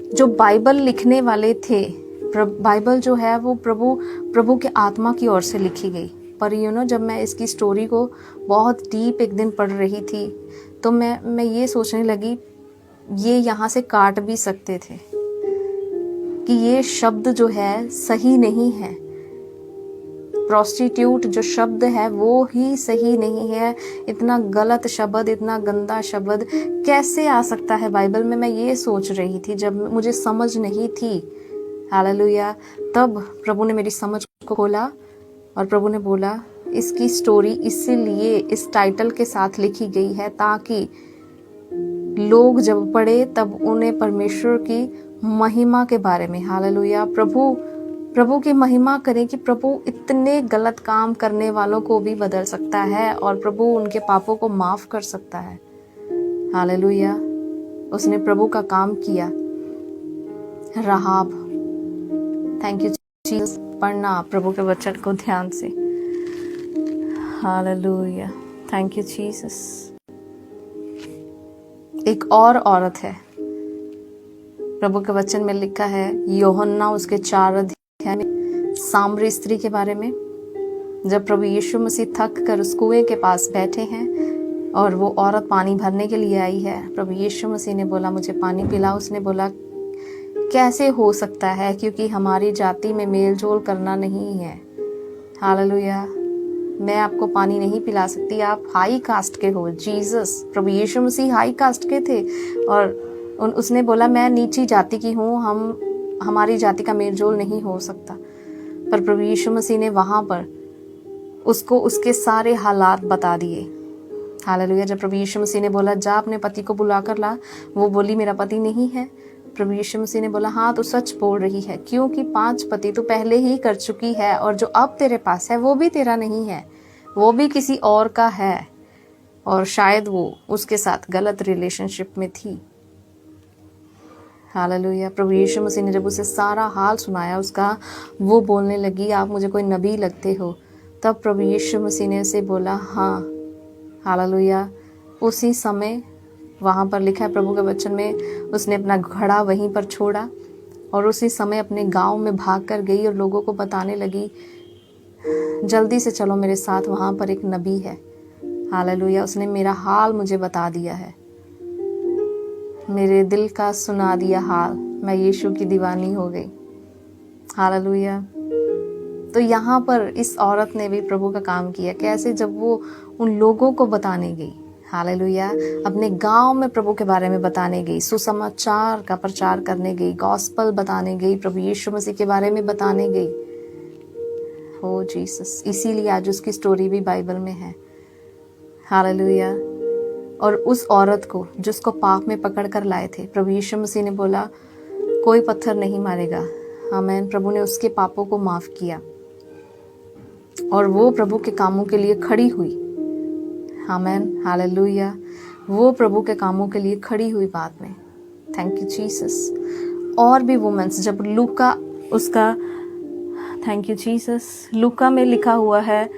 जो बाइबल लिखने वाले थे, बाइबल जो है वो प्रभु के आत्मा की ओर से लिखी गई। पर जब मैं इसकी स्टोरी को बहुत डीप एक दिन पढ़ रही थी, तो मैं ये सोचने लगी, ये यहाँ से काट भी सकते थे कि ये शब्द जो है सही नहीं है। प्रोस्टिट्यूट जो शब्द है वो ही सही नहीं है। इतना गलत शब्द, इतना गंदा शब्द कैसे आ सकता है बाइबल में? मैं ये सोच रही थी जब मुझे समझ नहीं थी। हालेलुया। तब प्रभु ने मेरी समझ को खोला और प्रभु ने बोला, इसकी स्टोरी इसीलिए इस टाइटल के साथ लिखी गई है ताकि लोग जब पढ़े तब उन्हें परमेश्वर की महिमा के बारे में, हालेलुया, प्रभु की महिमा करें कि प्रभु इतने गलत काम करने वालों को भी बदल सकता है और प्रभु उनके पापों को माफ कर सकता है। हालेलुया। उसने प्रभु का काम किया। राहाब, थैंक यू जीसस। पढ़ना प्रभु के वचन को ध्यान से। हालेलुया। Thank you Jesus. एक और औरत है, प्रभु के वचन में लिखा है, यूहन्ना उसके 4 अध्याय में, सामरी स्त्री के बारे में। जब प्रभु यीशु मसीह थक कर उस कुएं के पास बैठे हैं और वो औरत पानी भरने के लिए आई है, प्रभु यीशु मसीह ने बोला, मुझे पानी पिला। उसने बोला, कैसे हो सकता है, क्योंकि हमारी जाति में मेल जोल करना नहीं है। हालेलुया। मैं आपको पानी नहीं पिला सकती, आप हाई कास्ट के हो। जीसस, प्रभु यीशु मसीह हाई कास्ट के थे और उसने बोला, मैं नीची जाति की हूँ, हमारी जाति का मेल जोल नहीं हो सकता। पर प्रभु यीशु मसीह ने वहां पर उसको उसके सारे हालात बता दिए। हालेलुया। जब प्रभु यीशु मसीह ने बोला, जा अपने पति को बुला कर ला, वो बोली, मेरा पति नहीं है। प्रभु यीशु मसीह ने बोला, हाँ, तो सच बोल रही है, क्योंकि 5 पति तो पहले ही कर चुकी है और जो अब तेरे पास है वो भी तेरा नहीं है, वो भी किसी और का है और शायद वो उसके साथ गलत रिलेशनशिप में थी। हालेलुया। प्रभु यीशु मसीह ने जब उसे सारा हाल सुनाया उसका, वो बोलने लगी, आप मुझे कोई नबी लगते हो। तब प्रभु यीशु मसीह ने उसे बोला, हाँ। हालेलुया। उसी समय, वहाँ पर लिखा है प्रभु के वचन में, उसने अपना घड़ा वहीं पर छोड़ा और उसी समय अपने गांव में भाग कर गई और लोगों को बताने लगी, जल्दी से चलो मेरे साथ, वहाँ पर एक नबी है। हालेलुया। उसने मेरा हाल मुझे बता दिया है, मेरे दिल का सुना दिया हाल, मैं यीशु की दीवानी हो गई। हालेलुया। तो यहाँ पर इस औरत ने भी प्रभु का काम किया। कैसे? जब वो उन लोगों को बताने गई, हालेलुया, अपने गांव में प्रभु के बारे में बताने गई, सुसमाचार का प्रचार करने गई, गॉस्पल बताने गई, प्रभु यीशु मसीह के बारे में बताने गई। हो जीसस। इसीलिए आज उसकी स्टोरी भी बाइबल में है। हालेलुया। और उस औरत को जिसको पाप में पकड़ कर लाए थे, प्रभु यीशु मसीह ने बोला, कोई पत्थर नहीं मारेगा। आमीन। प्रभु ने उसके पापों को माफ किया और वो प्रभु के कामों के लिए खड़ी हुई। आमीन। हालेलुया। वो प्रभु के कामों के लिए खड़ी हुई बाद में। Thank you Jesus. और भी वुमेन्स, जब लूका उसका, थैंक यू जीसस, लूका में लिखा हुआ है,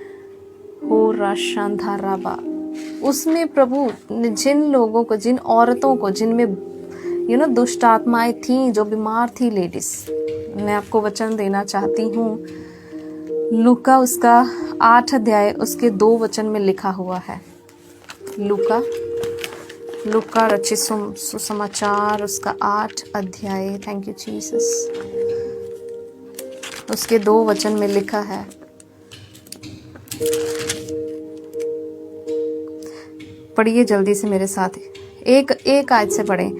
हो राशांधाराबा, उसमें प्रभु ने जिन लोगों को, जिन औरतों को, जिनमें दुष्ट आत्माएं थी, जो बीमार थी लेडीज, मैं आपको वचन देना चाहती हूँ। लूका उसका 8 अध्याय उसके 2 वचन में लिखा हुआ है। लूका रचित सुसमाचार उसका 8 अध्याय, थैंक यू जीसस, उसके 2 वचन में लिखा है, पढ़िए जल्दी से मेरे साथ, एक आयत से पढ़ें।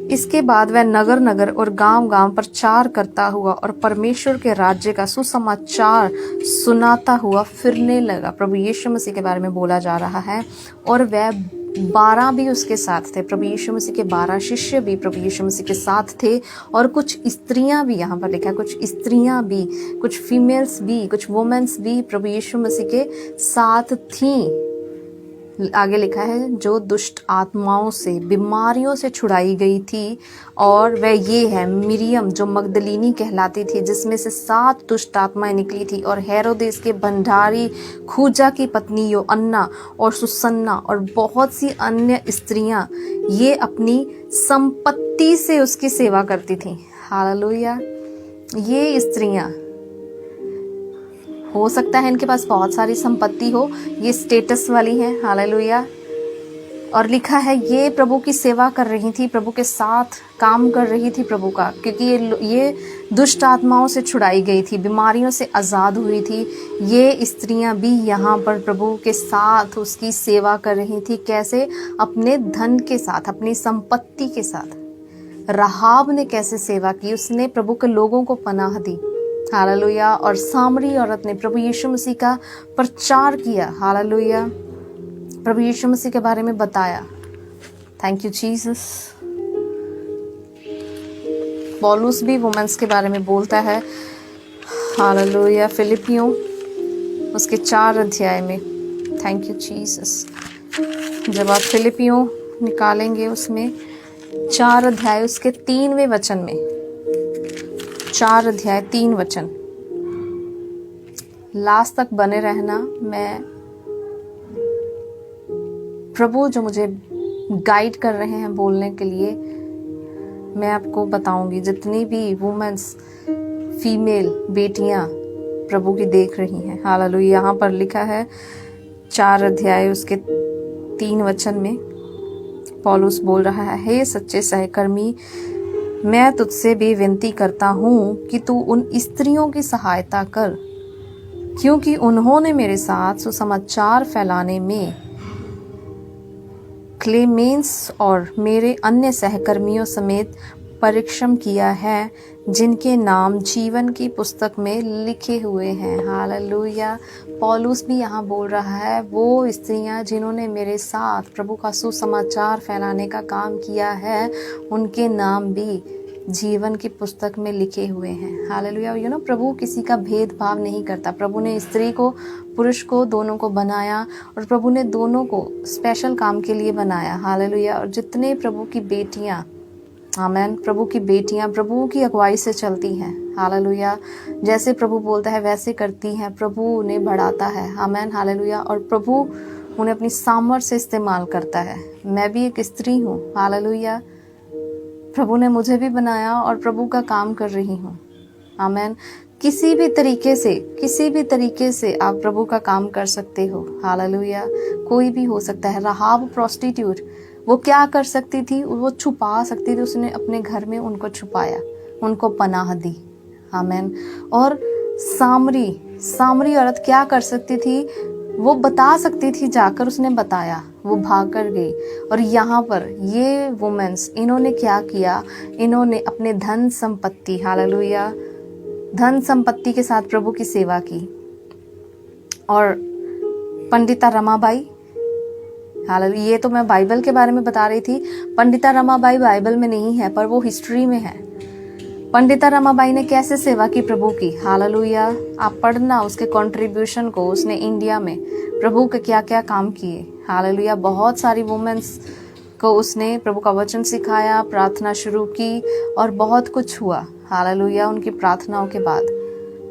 इसके बाद वह नगर नगर और गांव गांव प्रचार करता हुआ और परमेश्वर के राज्य का सुसमाचार सुनाता हुआ फिरने लगा। प्रभु यीशु मसीह के बारे में बोला जा रहा है। और वह 12 भी उसके साथ थे, प्रभु यीशु मसीह के 12 शिष्य भी प्रभु यीशु मसीह के साथ थे, और कुछ स्त्रियां भी, यहाँ पर लिखा है कुछ स्त्रियां भी, कुछ फीमेल्स भी, कुछ वुमेन्स भी प्रभु यीशु मसीह के साथ थीं। आगे लिखा है जो दुष्ट आत्माओं से, बीमारियों से छुड़ाई गई थी, और वह ये है मिरियम जो मगदलीनी कहलाती थी, जिसमें से 7 दुष्ट आत्माएं निकली थी, और हेरोदेस के भंडारी खूजा की पत्नी योअन्ना और सुसन्ना और बहुत सी अन्य स्त्रियां, ये अपनी संपत्ति से उसकी सेवा करती थीं। हालेलुया। ये स्त्रियां, हो सकता है इनके पास बहुत सारी संपत्ति हो, ये स्टेटस वाली है। हालेलुया। और लिखा है ये प्रभु की सेवा कर रही थी, प्रभु के साथ काम कर रही थी प्रभु का, क्योंकि ये दुष्ट आत्माओं से छुड़ाई गई थी, बीमारियों से आज़ाद हुई थी। ये स्त्रियां भी यहाँ पर प्रभु के साथ उसकी सेवा कर रही थी। कैसे? अपने धन के साथ, अपनी संपत्ति के साथ। राहाब ने कैसे सेवा की? उसने प्रभु के लोगों को पनाह दी। हालेलुया। और सामरी औरत ने प्रभु यीशु मसीह का प्रचार किया। हालेलुया। प्रभु यीशु मसीह के बारे में बताया। Thank you Jesus. पौलुस भी वुमेन्स के बारे में बोलता है। हालेलुया। फिलिपियों उसके 4 अध्याय में। Thank you Jesus. जब आप फिलिपियों निकालेंगे उसमें 4 अध्याय उसके 3वें वचन में, 4 अध्याय 3 वचन, लास्ट तक बने रहना। मैं प्रभु जो मुझे गाइड कर रहे हैं बोलने के लिए, मैं आपको बताऊंगी। जितनी भी वुमेन्स, फीमेल बेटियां प्रभु की देख रही हैं। हालेलुया। यहाँ पर लिखा है 4 अध्याय उसके 3 वचन में पौलुस बोल रहा है, हे सच्चे सहकर्मी, मैं तुझसे भी विनती करता हूँ कि तू उन स्त्रियों की सहायता कर, क्योंकि उन्होंने मेरे साथ सुसमाचार फैलाने में क्लेमेंस और मेरे अन्य सहकर्मियों समेत परिश्रम किया है, जिनके नाम जीवन की पुस्तक में लिखे हुए हैं। हालेलुया। पौलुस भी यहाँ बोल रहा है वो स्त्रियाँ जिन्होंने मेरे साथ प्रभु का सुसमाचार फैलाने का काम किया है, उनके नाम भी जीवन की पुस्तक में लिखे हुए हैं। हालेलुया। प्रभु किसी का भेदभाव नहीं करता। प्रभु ने स्त्री को, पुरुष को, दोनों को बनाया, और प्रभु ने दोनों को स्पेशल काम के लिए बनाया। हालेलुया। और जितने प्रभु की बेटियां, आमेन, प्रभु की बेटियां प्रभु की अगुवाई से चलती हैं। हालेलुया। जैसे प्रभु बोलता है वैसे करती हैं, प्रभु उन्हें बढ़ाता है। आमेन। हालेलुया। और प्रभु उन्हें अपनी सामर्थ्य से इस्तेमाल करता है। मैं भी एक स्त्री हूँ। हालेलुया। प्रभु ने मुझे भी बनाया और प्रभु का काम कर रही हूँ। आमेन। किसी भी तरीके से आप प्रभु का काम कर सकते हो। हालेलुया। कोई भी हो सकता है। राहाब प्रोस्टिट्यूट, वो क्या कर सकती थी? वो छुपा सकती थी। उसने अपने घर में उनको छुपाया, उनको पनाह दी। आमेन। और सामरी औरत क्या कर सकती थी? वो बता सकती थी, जाकर उसने बताया, वो भाग कर गई। और यहाँ पर ये वुमेन्स, इन्होंने क्या किया? इन्होंने अपने धन संपत्ति, हालेलुया, धन संपत्ति के साथ प्रभु की सेवा की। और पंडिता रमाबाई, हालेलुया, ये तो मैं बाइबल के बारे में बता रही थी। पंडिता रमाबाई बाइबल में नहीं है, पर वो हिस्ट्री में है। पंडिता रमाबाई ने कैसे सेवा की प्रभु की। हालेलुया। आप पढ़ना उसके कंट्रीब्यूशन को, उसने इंडिया में प्रभु के क्या क्या काम किए। हालेलुया। बहुत सारी वुमेन्स को उसने प्रभु का वचन सिखाया, प्रार्थना शुरू की, और बहुत कुछ हुआ। हालेलुया। उनकी प्रार्थनाओं के बाद।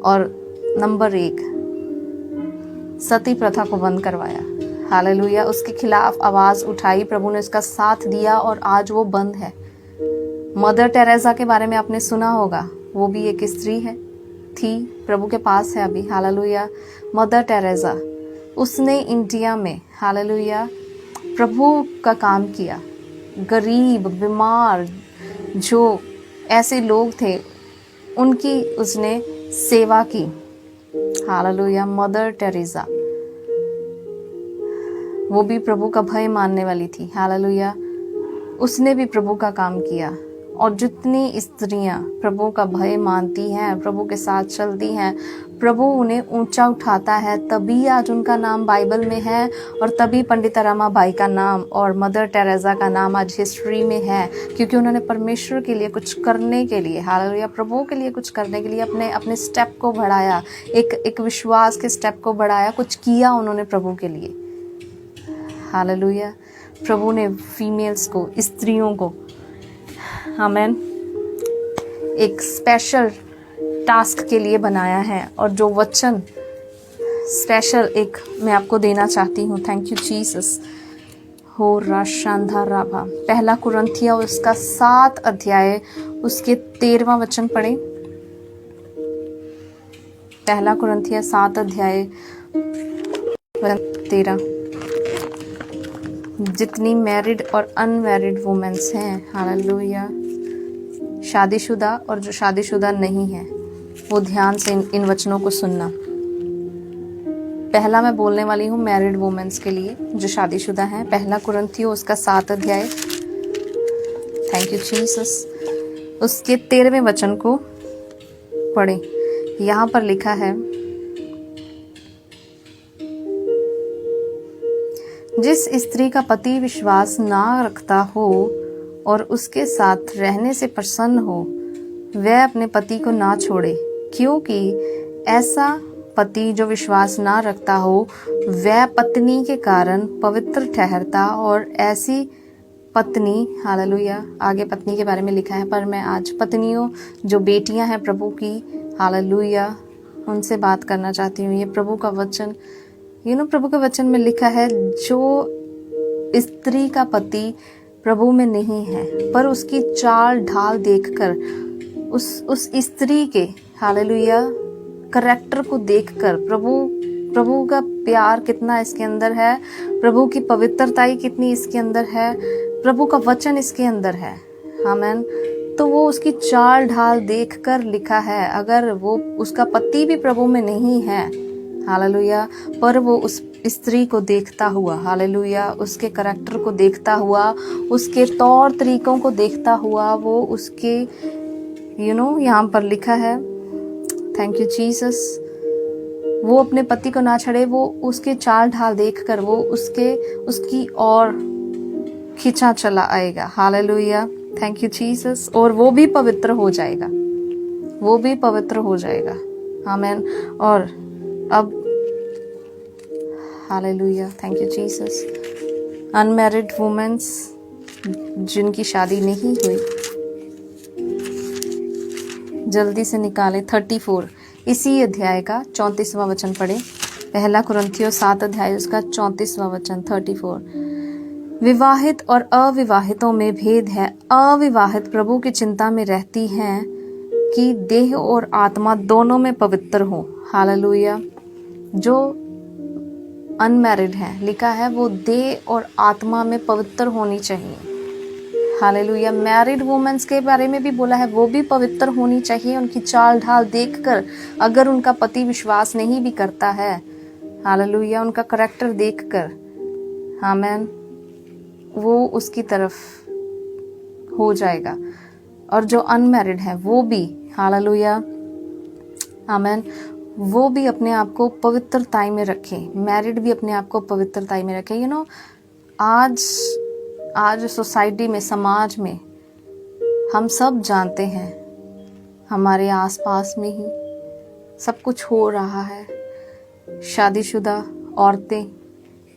और नंबर 1, सती प्रथा को बंद करवाया। हालेलुया। उसके खिलाफ आवाज उठाई, प्रभु ने उसका साथ दिया, और आज वो बंद है। मदर टेरेसा के बारे में आपने सुना होगा, वो भी एक स्त्री थी, प्रभु के पास है अभी। हालेलुया। मदर टेरेसा, उसने इंडिया में, हालेलुया, प्रभु का काम किया। गरीब, बीमार, जो ऐसे लोग थे, उनकी उसने सेवा की। हालेलुया। मदर टेरेसा, वो भी प्रभु का भय मानने वाली थी। हालेलुया। उसने भी प्रभु का काम किया। और जितनी स्त्रियां प्रभु का भय मानती हैं, प्रभु के साथ चलती हैं, प्रभु उन्हें ऊंचा उठाता है, तभी आज उनका नाम बाइबल में है और तभी पंडित रमाबाई का नाम और मदर टेरेसा का नाम आज हिस्ट्री में है, क्योंकि उन्होंने परमेश्वर के लिए कुछ करने के लिए, हालेलुया, प्रभु के लिए कुछ करने के लिए अपने स्टेप को बढ़ाया, एक विश्वास के स्टेप को बढ़ाया, कुछ किया उन्होंने प्रभु के लिए। हालेलुया। प्रभु ने फीमेल्स को, स्त्रियों को, आमेन, एक स्पेशल टास्क के लिए बनाया है। और जो वचन स्पेशल एक मैं आपको देना चाहती हूँ, थैंक यू जीसस, हो राशांधा राभा, पहला कुरिन्थिया उसका 7 अध्याय उसके 13वां वचन पढ़ें। पहला कुरिन्थिया 7 अध्याय 13। जितनी मैरिड और अनमैरिड वुमेन्स हैं, हालेलुया, शादीशुदा और जो शादीशुदा नहीं है, वो ध्यान से इन वचनों को सुनना। पहला मैं बोलने वाली हूँ मैरिड वुमेन्स के लिए जो शादीशुदा हैं। पहला कुरिन्थियों उसका 7 अध्याय, थैंक यू जीसस, उसके 13वें वचन को पढ़ें। यहाँ पर लिखा है, जिस स्त्री का पति विश्वास ना रखता हो और उसके साथ रहने से प्रसन्न हो, वह अपने पति को ना छोड़े, क्योंकि ऐसा पति जो विश्वास ना रखता हो वह पत्नी के कारण पवित्र ठहरता, और ऐसी पत्नी, हालेलुया, आगे पत्नी के बारे में लिखा है, पर मैं आज पत्नियों जो बेटियां हैं प्रभु की, हालेलुया, उनसे बात करना चाहती हूँ। ये प्रभु का वचन, प्रभु के वचन में लिखा है, जो स्त्री का पति प्रभु में नहीं है पर उसकी चाल ढाल देखकर, उस स्त्री के, हालेलुया, करैक्टर को देखकर, प्रभु का प्यार कितना इसके अंदर है, प्रभु की पवित्रता कितनी इसके अंदर है, प्रभु का वचन इसके अंदर है, आमीन। तो वो उसकी चाल ढाल देखकर लिखा है, अगर वो उसका पति भी प्रभु में नहीं है, हालेलुया, पर वो उस स्त्री को देखता हुआ, हालेलुया, उसके करैक्टर को देखता हुआ, उसके तौर तरीकों को देखता हुआ, वो उसके यहाँ पर लिखा है, थैंक यू जीसस, वो अपने पति को ना छड़े, वो उसके चाल ढाल देखकर वो उसकी और खिंचा चला आएगा, हालेलुया, थैंक यू जीसस, और वो भी पवित्र हो जाएगा, वो भी पवित्र हो जाएगा, आमीन। और अब hallelujah, thank you Jesus, unmarried womens जिनकी शादी नहीं हुई, जल्दी से निकालें 34 इसी अध्याय का 34वां वचन पढ़े। पहला कुरिन्थियों 7 अध्याय उसका 34वां वचन 34। विवाहित और अविवाहितों में भेद है, अविवाहित प्रभु की चिंता में रहती हैं कि देह और आत्मा दोनों में पवित्र हो, हालेलुया। जो अनमैरिड है, लिखा है वो देह और आत्मा में पवित्र होनी चाहिए, हालेलुया। मैरिड वुमेन्स के बारे में भी बोला है, वो भी पवित्र होनी चाहिए, उनकी चाल ढाल देखकर, अगर उनका पति विश्वास नहीं भी करता है, हालेलुया, उनका करैक्टर देखकर, आमीन, वो उसकी तरफ हो जाएगा। और जो अनमैरिड है वो भी, हालेलुया, आमीन, वो भी अपने आप को पवित्रताई में रखे, मैरिड भी अपने आप को पवित्रताई में रखे। आज सोसाइटी में, समाज में हम सब जानते हैं, हमारे आसपास में ही सब कुछ हो रहा है। शादीशुदा औरतें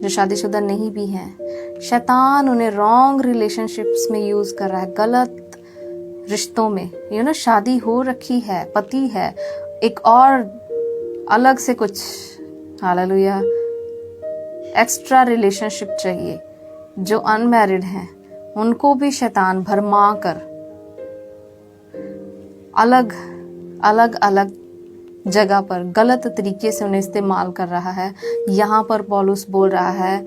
जो शादीशुदा नहीं भी हैं, शैतान उन्हें रॉन्ग रिलेशनशिप्स में यूज कर रहा है, गलत रिश्तों में। शादी हो रखी है, पति है, एक और अलग से कुछ, हालेलुया, एक्स्ट्रा रिलेशनशिप चाहिए। जो अनमैरिड हैं उनको भी शैतान भरमा कर अलग जगह पर गलत तरीके से उन्हें इस्तेमाल कर रहा है। यहाँ पर पौलुस बोल रहा है,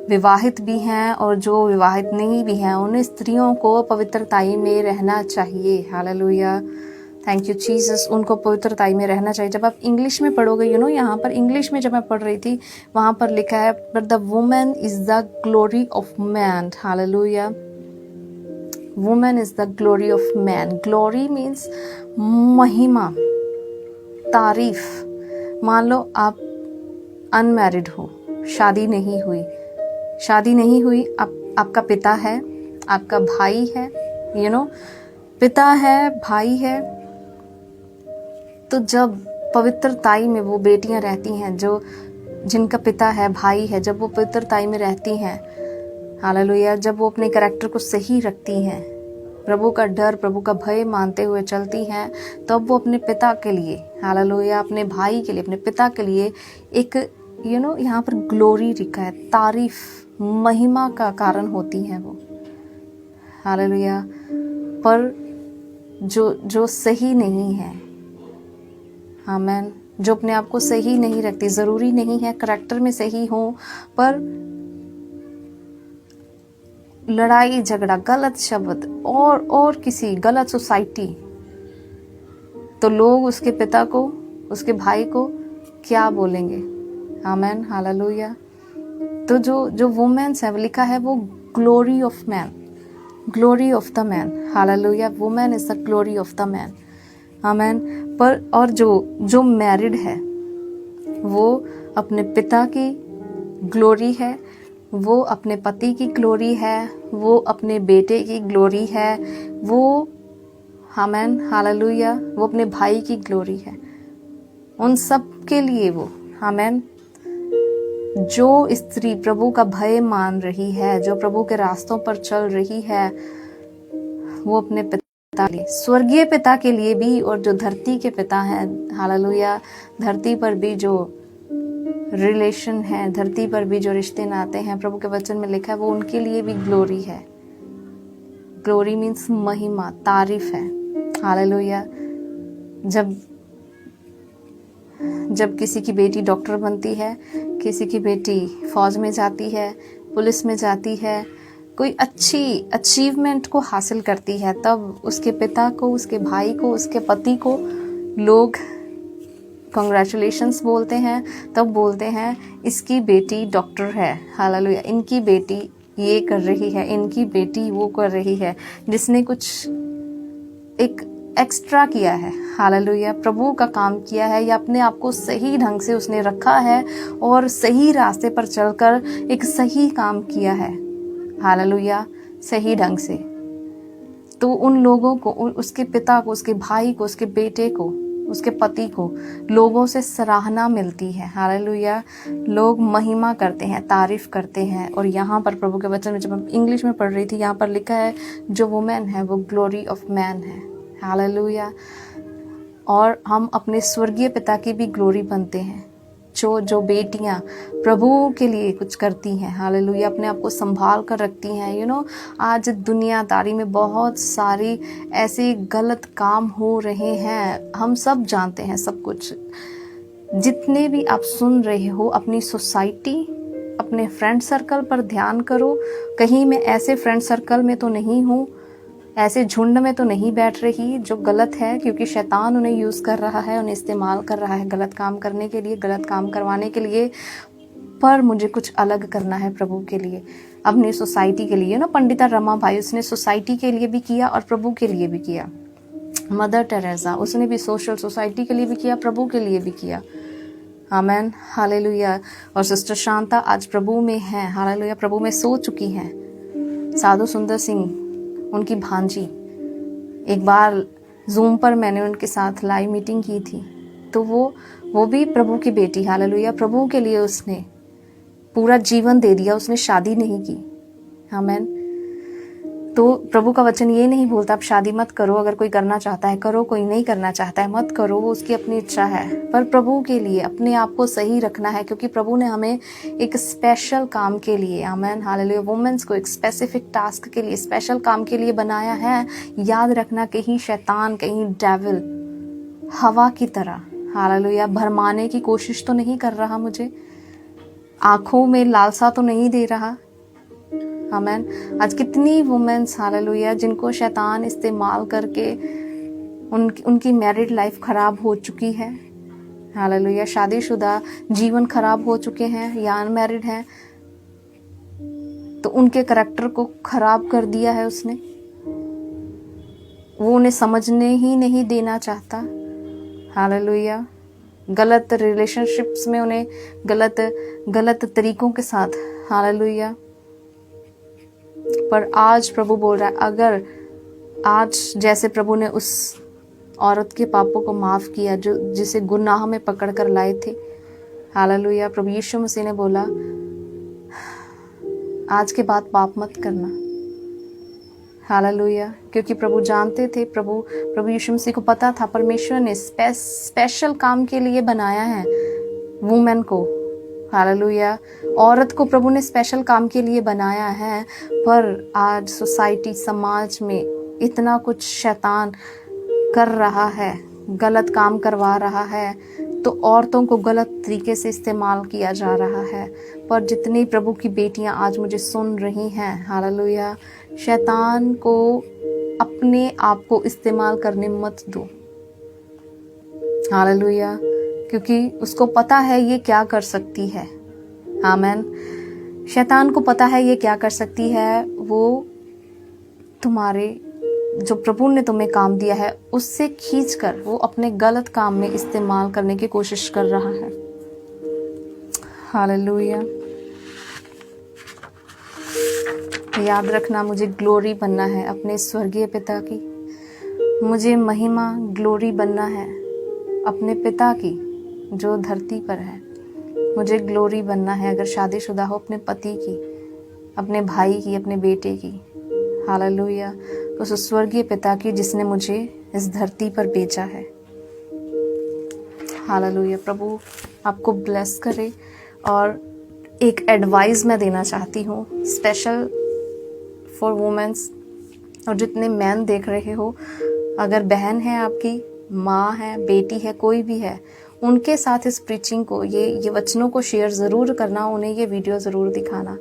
विवाहित भी हैं और जो विवाहित नहीं भी हैं, उन स्त्रियों को पवित्रताई में रहना चाहिए, हालेलुया, थैंक यू जीसस, उनको पवित्रताई में रहना चाहिए। जब आप इंग्लिश में पढ़ोगे, यहाँ पर इंग्लिश में जब मैं पढ़ रही थी, वहाँ पर लिखा है, but the woman is the glory of man, hallelujah, women is the glory of man. Glory means महिमा, तारीफ। मान लो आप अनमैरिड हो, शादी नहीं हुई, आपका पिता है, आपका भाई है, पिता है, भाई है। तो जब पवित्रताई में वो बेटियां रहती हैं जो जिनका पिता है, भाई है, जब वो पवित्रताई में रहती हैं, हालेलुया, जब वो अपने कैरेक्टर को सही रखती हैं, प्रभु का डर, प्रभु का भय मानते हुए चलती हैं, तब वो अपने पिता के लिए, हालेलुया, अपने भाई के लिए, अपने पिता के लिए एक यहाँ पर ग्लोरी लिखा है, तारीफ, महिमा का कारण होती है वो, हालेलुया। पर जो सही नहीं है, आमेन, जो अपने आप को सही नहीं रखती, जरूरी नहीं है करैक्टर में सही हो, पर लड़ाई झगड़ा, गलत शब्द और किसी गलत सोसाइटी, तो लोग उसके पिता को, उसके भाई को क्या बोलेंगे? Amen, hallelujah. तो जो वुमेन्स है, लिखा है वो glory of man, glory of the man, hallelujah. Women is the glory of the man, amen. पर और जो मैरिड है वो अपने पिता की ग्लोरी है, वो अपने पति की ग्लोरी है, वो अपने बेटे की ग्लोरी है, वो, आमेन, हालेलुया, वो अपने भाई की ग्लोरी है। उन सब के लिए वो, आमेन, जो स्त्री प्रभु का भय मान रही है, जो प्रभु के रास्तों पर चल रही है, वो अपने पिता के लिए, स्वर्गीय पिता के लिए भी, और जो धरती के पिता हैं, हालेलुया, धरती पर भी जो रिलेशन है, धरती पर भी जो रिश्ते नाते हैं, प्रभु के वचन में लिखा है वो उनके लिए भी ग्लोरी है। ग्लोरी मीन्स महिमा, तारीफ है, हालेलुया। जब किसी की बेटी डॉक्टर बनती है, किसी की बेटी फौज में जाती है, पुलिस में जाती है, कोई अच्छी अचीवमेंट को हासिल करती है, तब उसके पिता को, उसके भाई को, उसके पति को लोग कॉन्ग्रेचुलेशंस बोलते हैं, तब बोलते हैं इसकी बेटी डॉक्टर है, हालेलुया, इनकी बेटी ये कर रही है, इनकी बेटी वो कर रही है, जिसने कुछ एक एक्स्ट्रा किया है, हालेलुया, प्रभु का काम किया है, या अपने आप को सही ढंग से उसने रखा है और सही रास्ते पर चलकर एक सही काम किया है, हालेलुया, सही ढंग से। तो उन लोगों को, उसके पिता को, उसके भाई को, उसके बेटे को, उसके पति को लोगों से सराहना मिलती है, हालेलुया, लोग महिमा करते हैं, तारीफ करते हैं। और यहाँ पर प्रभु के वचन में, जब मैं इंग्लिश में पढ़ रही थी, यहाँ पर लिखा है जो वुमेन है वो ग्लोरी ऑफ मैन है, हालेलुया। और हम अपने स्वर्गीय पिता की भी ग्लोरी बनते हैं, जो बेटियां प्रभु के लिए कुछ करती हैं, हालेलुया, अपने आप को संभाल कर रखती हैं। आज दुनियादारी में बहुत सारी ऐसे गलत काम हो रहे हैं, हम सब जानते हैं सब कुछ। जितने भी आप सुन रहे हो, अपनी सोसाइटी, अपने फ्रेंड सर्कल पर ध्यान करो। कहीं मैं ऐसे फ्रेंड सर्कल में तो नहीं हूँ, ऐसे झुंड में तो नहीं बैठ रही जो गलत है, क्योंकि शैतान उन्हें यूज़ कर रहा है, उन्हें इस्तेमाल कर रहा है गलत काम करने के लिए, गलत काम करवाने के लिए। पर मुझे कुछ अलग करना है प्रभु के लिए, अपनी सोसाइटी के लिए। पंडिता रमा भाई, उसने सोसाइटी के लिए भी किया और प्रभु के लिए भी किया। मदर टेरेसा, उसने भी सोशल सोसाइटी के लिए भी किया, प्रभु के लिए भी किया, आमेन, हालेलुया। और सिस्टर शांता आज प्रभु में है, हालेलुया, प्रभु में सो चुकी हैं। साधु सुंदर सिंह, उनकी भांजी, एक बार जूम पर मैंने उनके साथ लाइव मीटिंग की थी, तो वो भी प्रभु की बेटी, हालेलुया, प्रभु के लिए उसने पूरा जीवन दे दिया, उसने शादी नहीं की, आमेन। तो प्रभु का वचन ये नहीं बोलता आप शादी मत करो, अगर कोई करना चाहता है करो, कोई नहीं करना चाहता है मत करो, वो उसकी अपनी इच्छा है। पर प्रभु के लिए अपने आप को सही रखना है, क्योंकि प्रभु ने हमें एक स्पेशल काम के लिए, आमेन, हालेलुया, वुमेन्स को एक स्पेसिफिक टास्क के लिए, स्पेशल काम के लिए बनाया है। याद रखना, कहीं शैतान, कहीं डेविल हवा की तरह, हालेलुया, भरमाने की कोशिश तो नहीं कर रहा, मुझे आंखों में लालसा तो नहीं दे रहा, आमेन। आज कितनी वुमेन्स, हालेलुया, जिनको शैतान इस्तेमाल करके उनकी मैरिड लाइफ खराब हो चुकी है, हालेलुया, शादीशुदा जीवन खराब हो चुके हैं या अनमैरिड हैं, तो उनके करैक्टर को खराब कर दिया है उसने, वो उन्हें समझने ही नहीं देना चाहता। हालेलुया। गलत रिलेशनशिप्स में उन्हें गलत तरीकों के साथ, हालेलुया। पर आज प्रभु बोल रहा है, अगर आज जैसे प्रभु ने उस औरत के पापों को माफ किया जो जिसे गुनाह में पकड़ कर लाए थे, हालेलुया, प्रभु यीशु मसीह ने बोला आज के बाद पाप मत करना। हालेलुया। क्योंकि प्रभु जानते थे, प्रभु यीशु मसीह को पता था परमेश्वर ने स्पेशल काम के लिए बनाया है वुमेन को। हालेलुया। औरत को प्रभु ने स्पेशल काम के लिए बनाया है, पर आज सोसाइटी, समाज में इतना कुछ शैतान कर रहा है, गलत काम करवा रहा है, तो औरतों को गलत तरीके से इस्तेमाल किया जा रहा है। पर जितनी प्रभु की बेटियां आज मुझे सुन रही हैं, हालेलुया, शैतान को अपने आप को इस्तेमाल करने मत दो। हालेलुया। क्योंकि उसको पता है ये क्या कर सकती है। आमेन। शैतान को पता है ये क्या कर सकती है। वो तुम्हारे जो प्रभु ने तुम्हें काम दिया है उससे खींचकर वो अपने गलत काम में इस्तेमाल करने की कोशिश कर रहा है। हालेलुया। याद रखना, मुझे ग्लोरी बनना है अपने स्वर्गीय पिता की। मुझे महिमा, ग्लोरी बनना है अपने पिता की जो धरती पर है। मुझे ग्लोरी बनना है, अगर शादीशुदा हो, अपने पति की, अपने भाई की, अपने बेटे की। हालेलुया। उस स्वर्गीय पिता की जिसने मुझे इस धरती पर भेजा है। हालेलुया। प्रभु आपको ब्लेस करे। और एक एडवाइस मैं देना चाहती हूँ स्पेशल फॉर वुमेन्स, और जितने मैन देख रहे हो, अगर बहन है आपकी, माँ है, बेटी है, कोई भी है, उनके साथ इस प्रीचिंग को, ये वचनों को शेयर ज़रूर करना, उन्हें ये वीडियो ज़रूर दिखाना,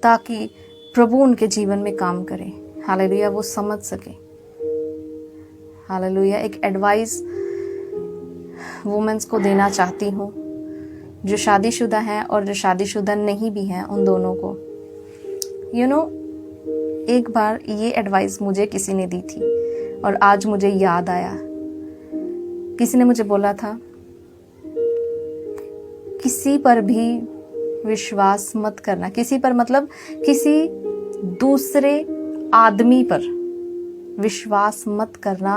ताकि प्रभु उनके जीवन में काम करे। हालेलुया। वो समझ सके। हालेलुया। एक एडवाइस वुमेन्स को देना चाहती हूँ, जो शादीशुदा हैं और जो शादीशुदा नहीं भी हैं, उन दोनों को। एक बार ये एडवाइस मुझे किसी ने दी थी और आज मुझे याद आया। किसी ने मुझे बोला था, किसी पर भी विश्वास मत करना। किसी पर मतलब किसी दूसरे आदमी पर विश्वास मत करना।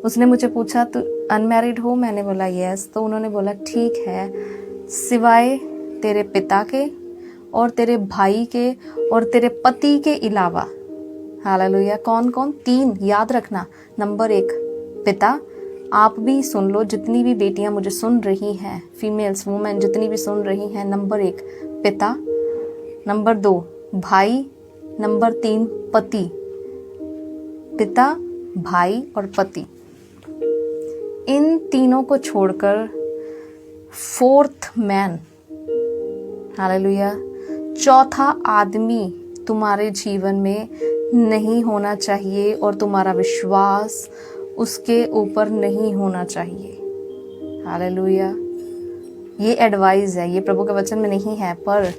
उसने मुझे पूछा, तू अनमैरिड हो? मैंने बोला यस। तो उन्होंने बोला ठीक है, सिवाय तेरे पिता के और तेरे भाई के और तेरे पति के अलावा। हालेलुया। कौन कौन? 3 याद रखना। नंबर 1 पिता। आप भी सुन लो, जितनी भी बेटियां मुझे सुन रही हैं, फीमेल्स, वुमेन जितनी भी सुन रही हैं, नंबर 1 पिता, नंबर 2 भाई, नंबर 3 पति। पिता, भाई और पति, इन तीनों को छोड़कर 4th मैन, हालेलुया, 4था आदमी तुम्हारे जीवन में नहीं होना चाहिए और तुम्हारा विश्वास उसके ऊपर नहीं होना चाहिए। हालेलुया। ये एडवाइस है, ये प्रभु के वचन में नहीं है, पर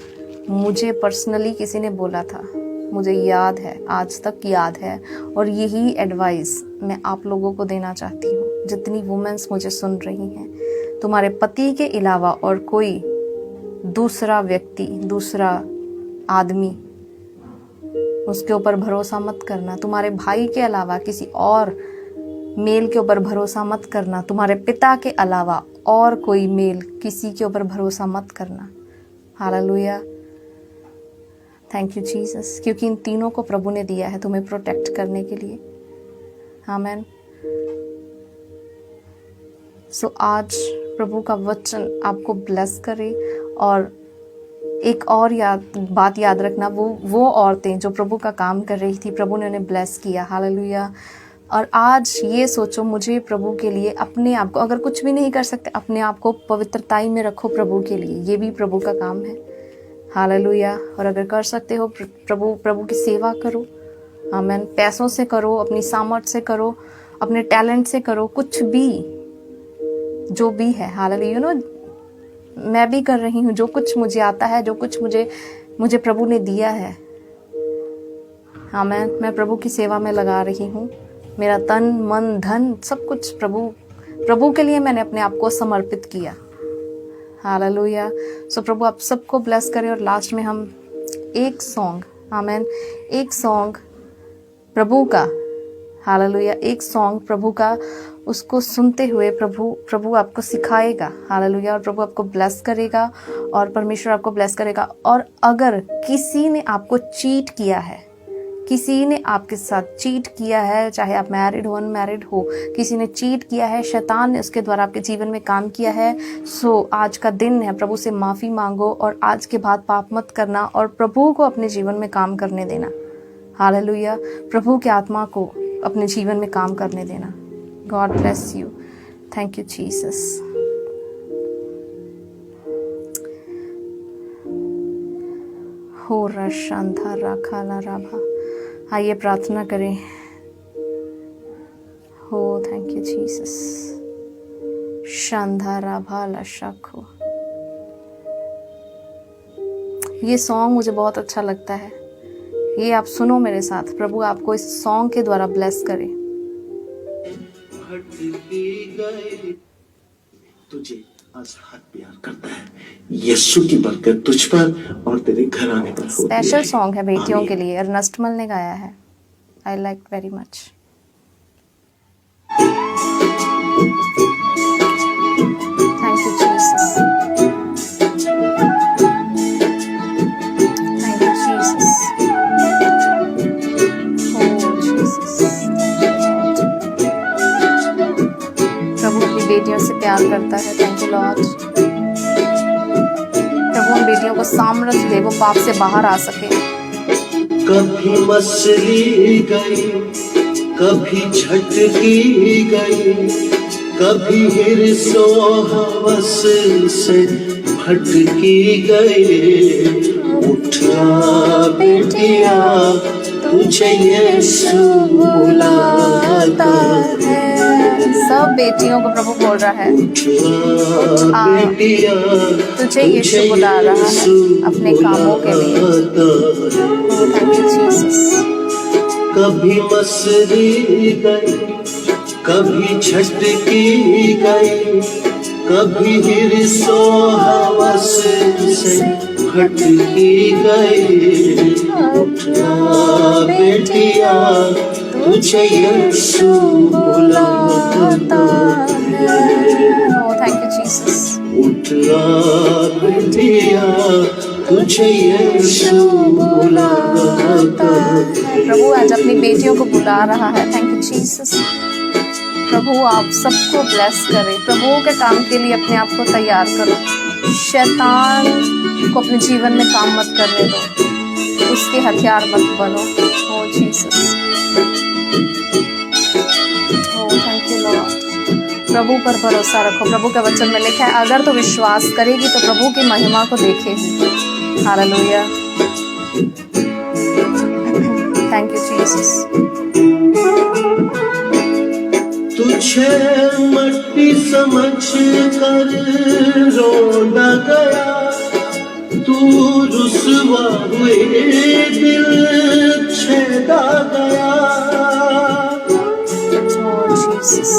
मुझे पर्सनली किसी ने बोला था, मुझे याद है, आज तक याद है। और यही एडवाइस मैं आप लोगों को देना चाहती हूँ, जितनी वुमेन्स मुझे सुन रही हैं। तुम्हारे पति के अलावा और कोई दूसरा व्यक्ति, दूसरा आदमी, उसके ऊपर भरोसा मत करना। तुम्हारे भाई के अलावा किसी और मेल के ऊपर भरोसा मत करना। तुम्हारे पिता के अलावा और कोई मेल, किसी के ऊपर भरोसा मत करना। हालेलुया। थैंक यू जीसस, क्योंकि इन तीनों को प्रभु ने दिया है तुम्हें प्रोटेक्ट करने के लिए। आमेन। सो आज प्रभु का वचन आपको ब्लेस करे। और एक और बात याद रखना, वो औरतें जो प्रभु का काम कर रही थी, प्रभु ने उन्हें ब्लेस किया। हालेलुया। और आज ये सोचो, मुझे प्रभु के लिए अपने आप को, अगर कुछ भी नहीं कर सकते, अपने आप को पवित्रताई में रखो प्रभु के लिए। ये भी प्रभु का काम है। हालेलुया। और अगर कर सकते हो, प्रभु की सेवा करो। आमेन। पैसों से करो, अपनी सामर्थ्य से करो, अपने टैलेंट से करो, कुछ भी जो भी है। हालेलुया। मैं भी कर रही हूँ, जो कुछ मुझे आता है, जो कुछ मुझे प्रभु ने दिया है, आमेन। मैं प्रभु की सेवा में लगा रही हूँ। मेरा तन मन धन सब कुछ प्रभु के लिए मैंने अपने आप को समर्पित किया। हालेलुया। सो प्रभु आप सबको ब्लेस करे। और लास्ट में हम एक सॉन्ग, आमेन, एक सॉन्ग प्रभु का, हालेलुया, एक सॉन्ग प्रभु का, उसको सुनते हुए प्रभु आपको सिखाएगा। हालेलुया। और प्रभु आपको ब्लेस करेगा और परमेश्वर आपको ब्लेस करेगा। और अगर किसी ने आपको चीट किया है, किसी ने आपके साथ चीट किया है, चाहे आप मैरिड हो अनमैरिड हो, किसी ने चीट किया है, शैतान ने उसके द्वारा आपके जीवन में काम किया है, सो आज का दिन है, प्रभु से माफ़ी मांगो और आज के बाद पाप मत करना और प्रभु को अपने जीवन में काम करने देना। हालेलुया। प्रभु के आत्मा को अपने जीवन में काम करने देना। God bless you. Thank you Jesus. हो रशांधा राखाला राभा। आइए प्रार्थना करें। हो थैंक यू जीसस। शांधा राभा लशाखो। ये सॉन्ग मुझे बहुत अच्छा लगता है। ये आप सुनो मेरे साथ। प्रभु आपको इस सॉन्ग के द्वारा ब्लेस करे। तुझे आजाद प्यार करता है। यीशु की बरकत तुझ पर और तेरे घराने पर होती है। स्पेशल सॉन्ग है बेटियों के लिए। अर्नस्टमल ने गाया है। I like very much. Thank you Jesus. Thank you Jesus. O Jesus. प्रभु अपनी बेटियों से प्यार करता है। Thank you Lord. प्रभु उन बेटियों को सामर्थ्य दे, वो पाप से बाहर आ सके। कभी मसली गई, कभी झटकी गई, कभी हिर्सो हवस से भटकी गई। उठा बेटिया तुझे यीशु बुलाता है। सब बेटियों को प्रभु बोल रहा है, तुझे यीशु बुला रहा है अपने कामों के लिए। Thank you Jesus. कभी मसली गई, कभी झटकी गई, कभी हिर्सो हवस से भटकी गई। उठा बेटिया तुझे यीशु बुलाता है। Thank you Jesus. उठा बेटिया तुझे यीशु बुलाता है। प्रभु आज अपनी बेटियों को बुला रहा है। Thank you Jesus. प्रभु आप सबको ब्लेस करें। प्रभु के काम के लिए अपने आप को तैयार करो। शैतान को अपने जीवन में काम मत करने दो, उसके हथियार मत बनो। O Jesus. O thank you Lord. प्रभु पर भरोसा रखो। प्रभु के वचन में लिखा है, अगर तो विश्वास करेगी तो प्रभु की महिमा को देखेगी। हालेलुया। Thank you Jesus. तुझे मट्टी समझ कर रोना गया, तू रुसवा हुए दिल छेदा गया। Jesus,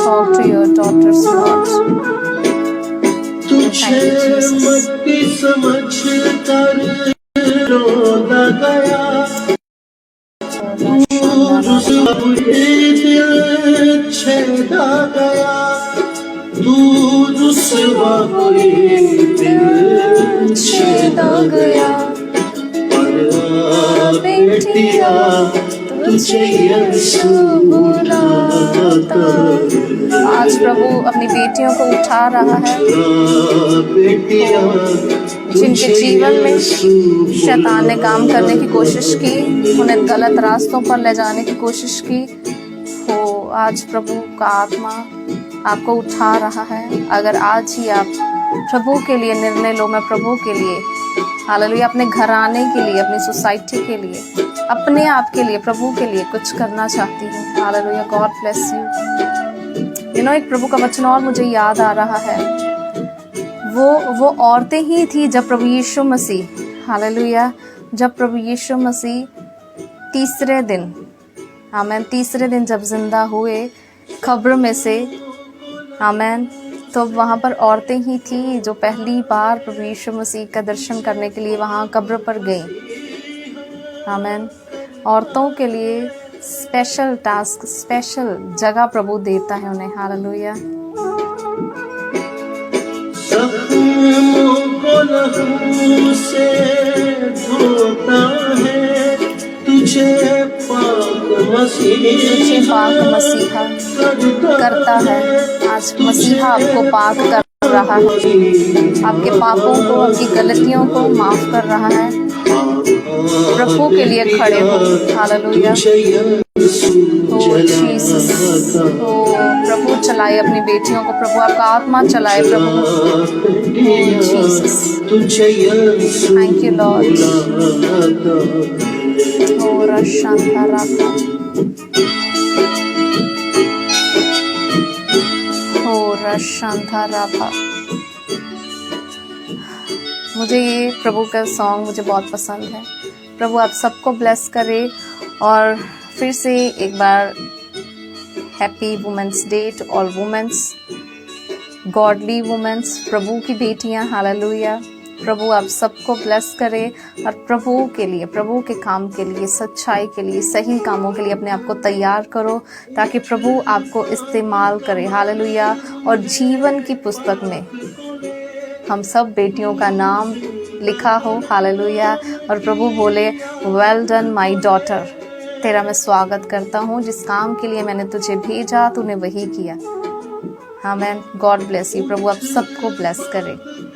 talk to your daughters, Lord. तुझे मट्टी समझ कर रोना गया, तू रुसवा हुए दिल छेदा गया। तू रुसवा हुए दिल छेदा गया। पर बेटिया तुझे यीशु बुलाता है। आज प्रभु अपनी बेटियों को उठा रहा है, जिनके जीवन में शैतान ने काम करने की कोशिश की, उन्हें गलत रास्तों पर ले जाने की कोशिश की हो। आज प्रभु का आत्मा आपको उठा रहा है। अगर आज ही आप प्रभु के लिए निर्णय लो, मैं प्रभु के लिए, हालेलुया, अपने घराने के लिए, अपनी सोसाइटी के लिए, अपने आप के लिए, प्रभु के लिए कुछ करना चाहती हूँ। हालेलुया। God bless you. एक प्रभु का वचन और मुझे याद आ रहा है। वो औरतें ही थी जब प्रभु यीशु मसीह, हालेलुया, जब प्रभु यीशु मसीह तीसरे दिन, आमेन, तीसरे दिन जब जिंदा हुए कब्र में से, आमेन, तो वहाँ पर औरतें ही थी जो पहली बार प्रभु यीशु मसीह का दर्शन करने के लिए वहाँ कब्र पर गई। आमेन। औरतों के लिए स्पेशल टास्क, स्पेशल जगह प्रभु देता है उन्हें। हालेलुया। जख्मों को लहू से धोता है, तुझे पाक मसीहा करता है। आज मसीहा आपको पाक कर रहा है, आपके पापों को, आपकी गलतियों को माफ कर रहा है। प्रभु के लिए खड़े हो। हालेलुया। ओ जीसस, ओ प्रभु चलाए अपनी बेटियों को, प्रभु आपका आत्मा चलाए प्रभु। ओ जीसस, थैंक यू लॉर्ड। ओ रशांता राखा, ओ रशांता राखा। मुझे ये प्रभु का सॉन्ग मुझे बहुत पसंद है। प्रभु आप सबको ब्लेस करे। और फिर से एक बार happy womens day to all womens, godly womens, प्रभु की बेटियां। हालेलुया। प्रभु आप सबको ब्लेस करे और प्रभु के लिए, प्रभु के काम के लिए, सच्चाई के लिए, सही कामों के लिए अपने आप को तैयार करो ताकि प्रभु आपको इस्तेमाल करे। हालेलुया। और जीवन की पुस्तक में हम सब बेटियों का नाम लिखा हो। हालेलुया। और प्रभु बोले, वेल डन माय डॉटर, तेरा मैं स्वागत करता हूँ, जिस काम के लिए मैंने तुझे भेजा तूने वही किया। आमेन। God bless you. प्रभु आप सबको ब्लेस करे।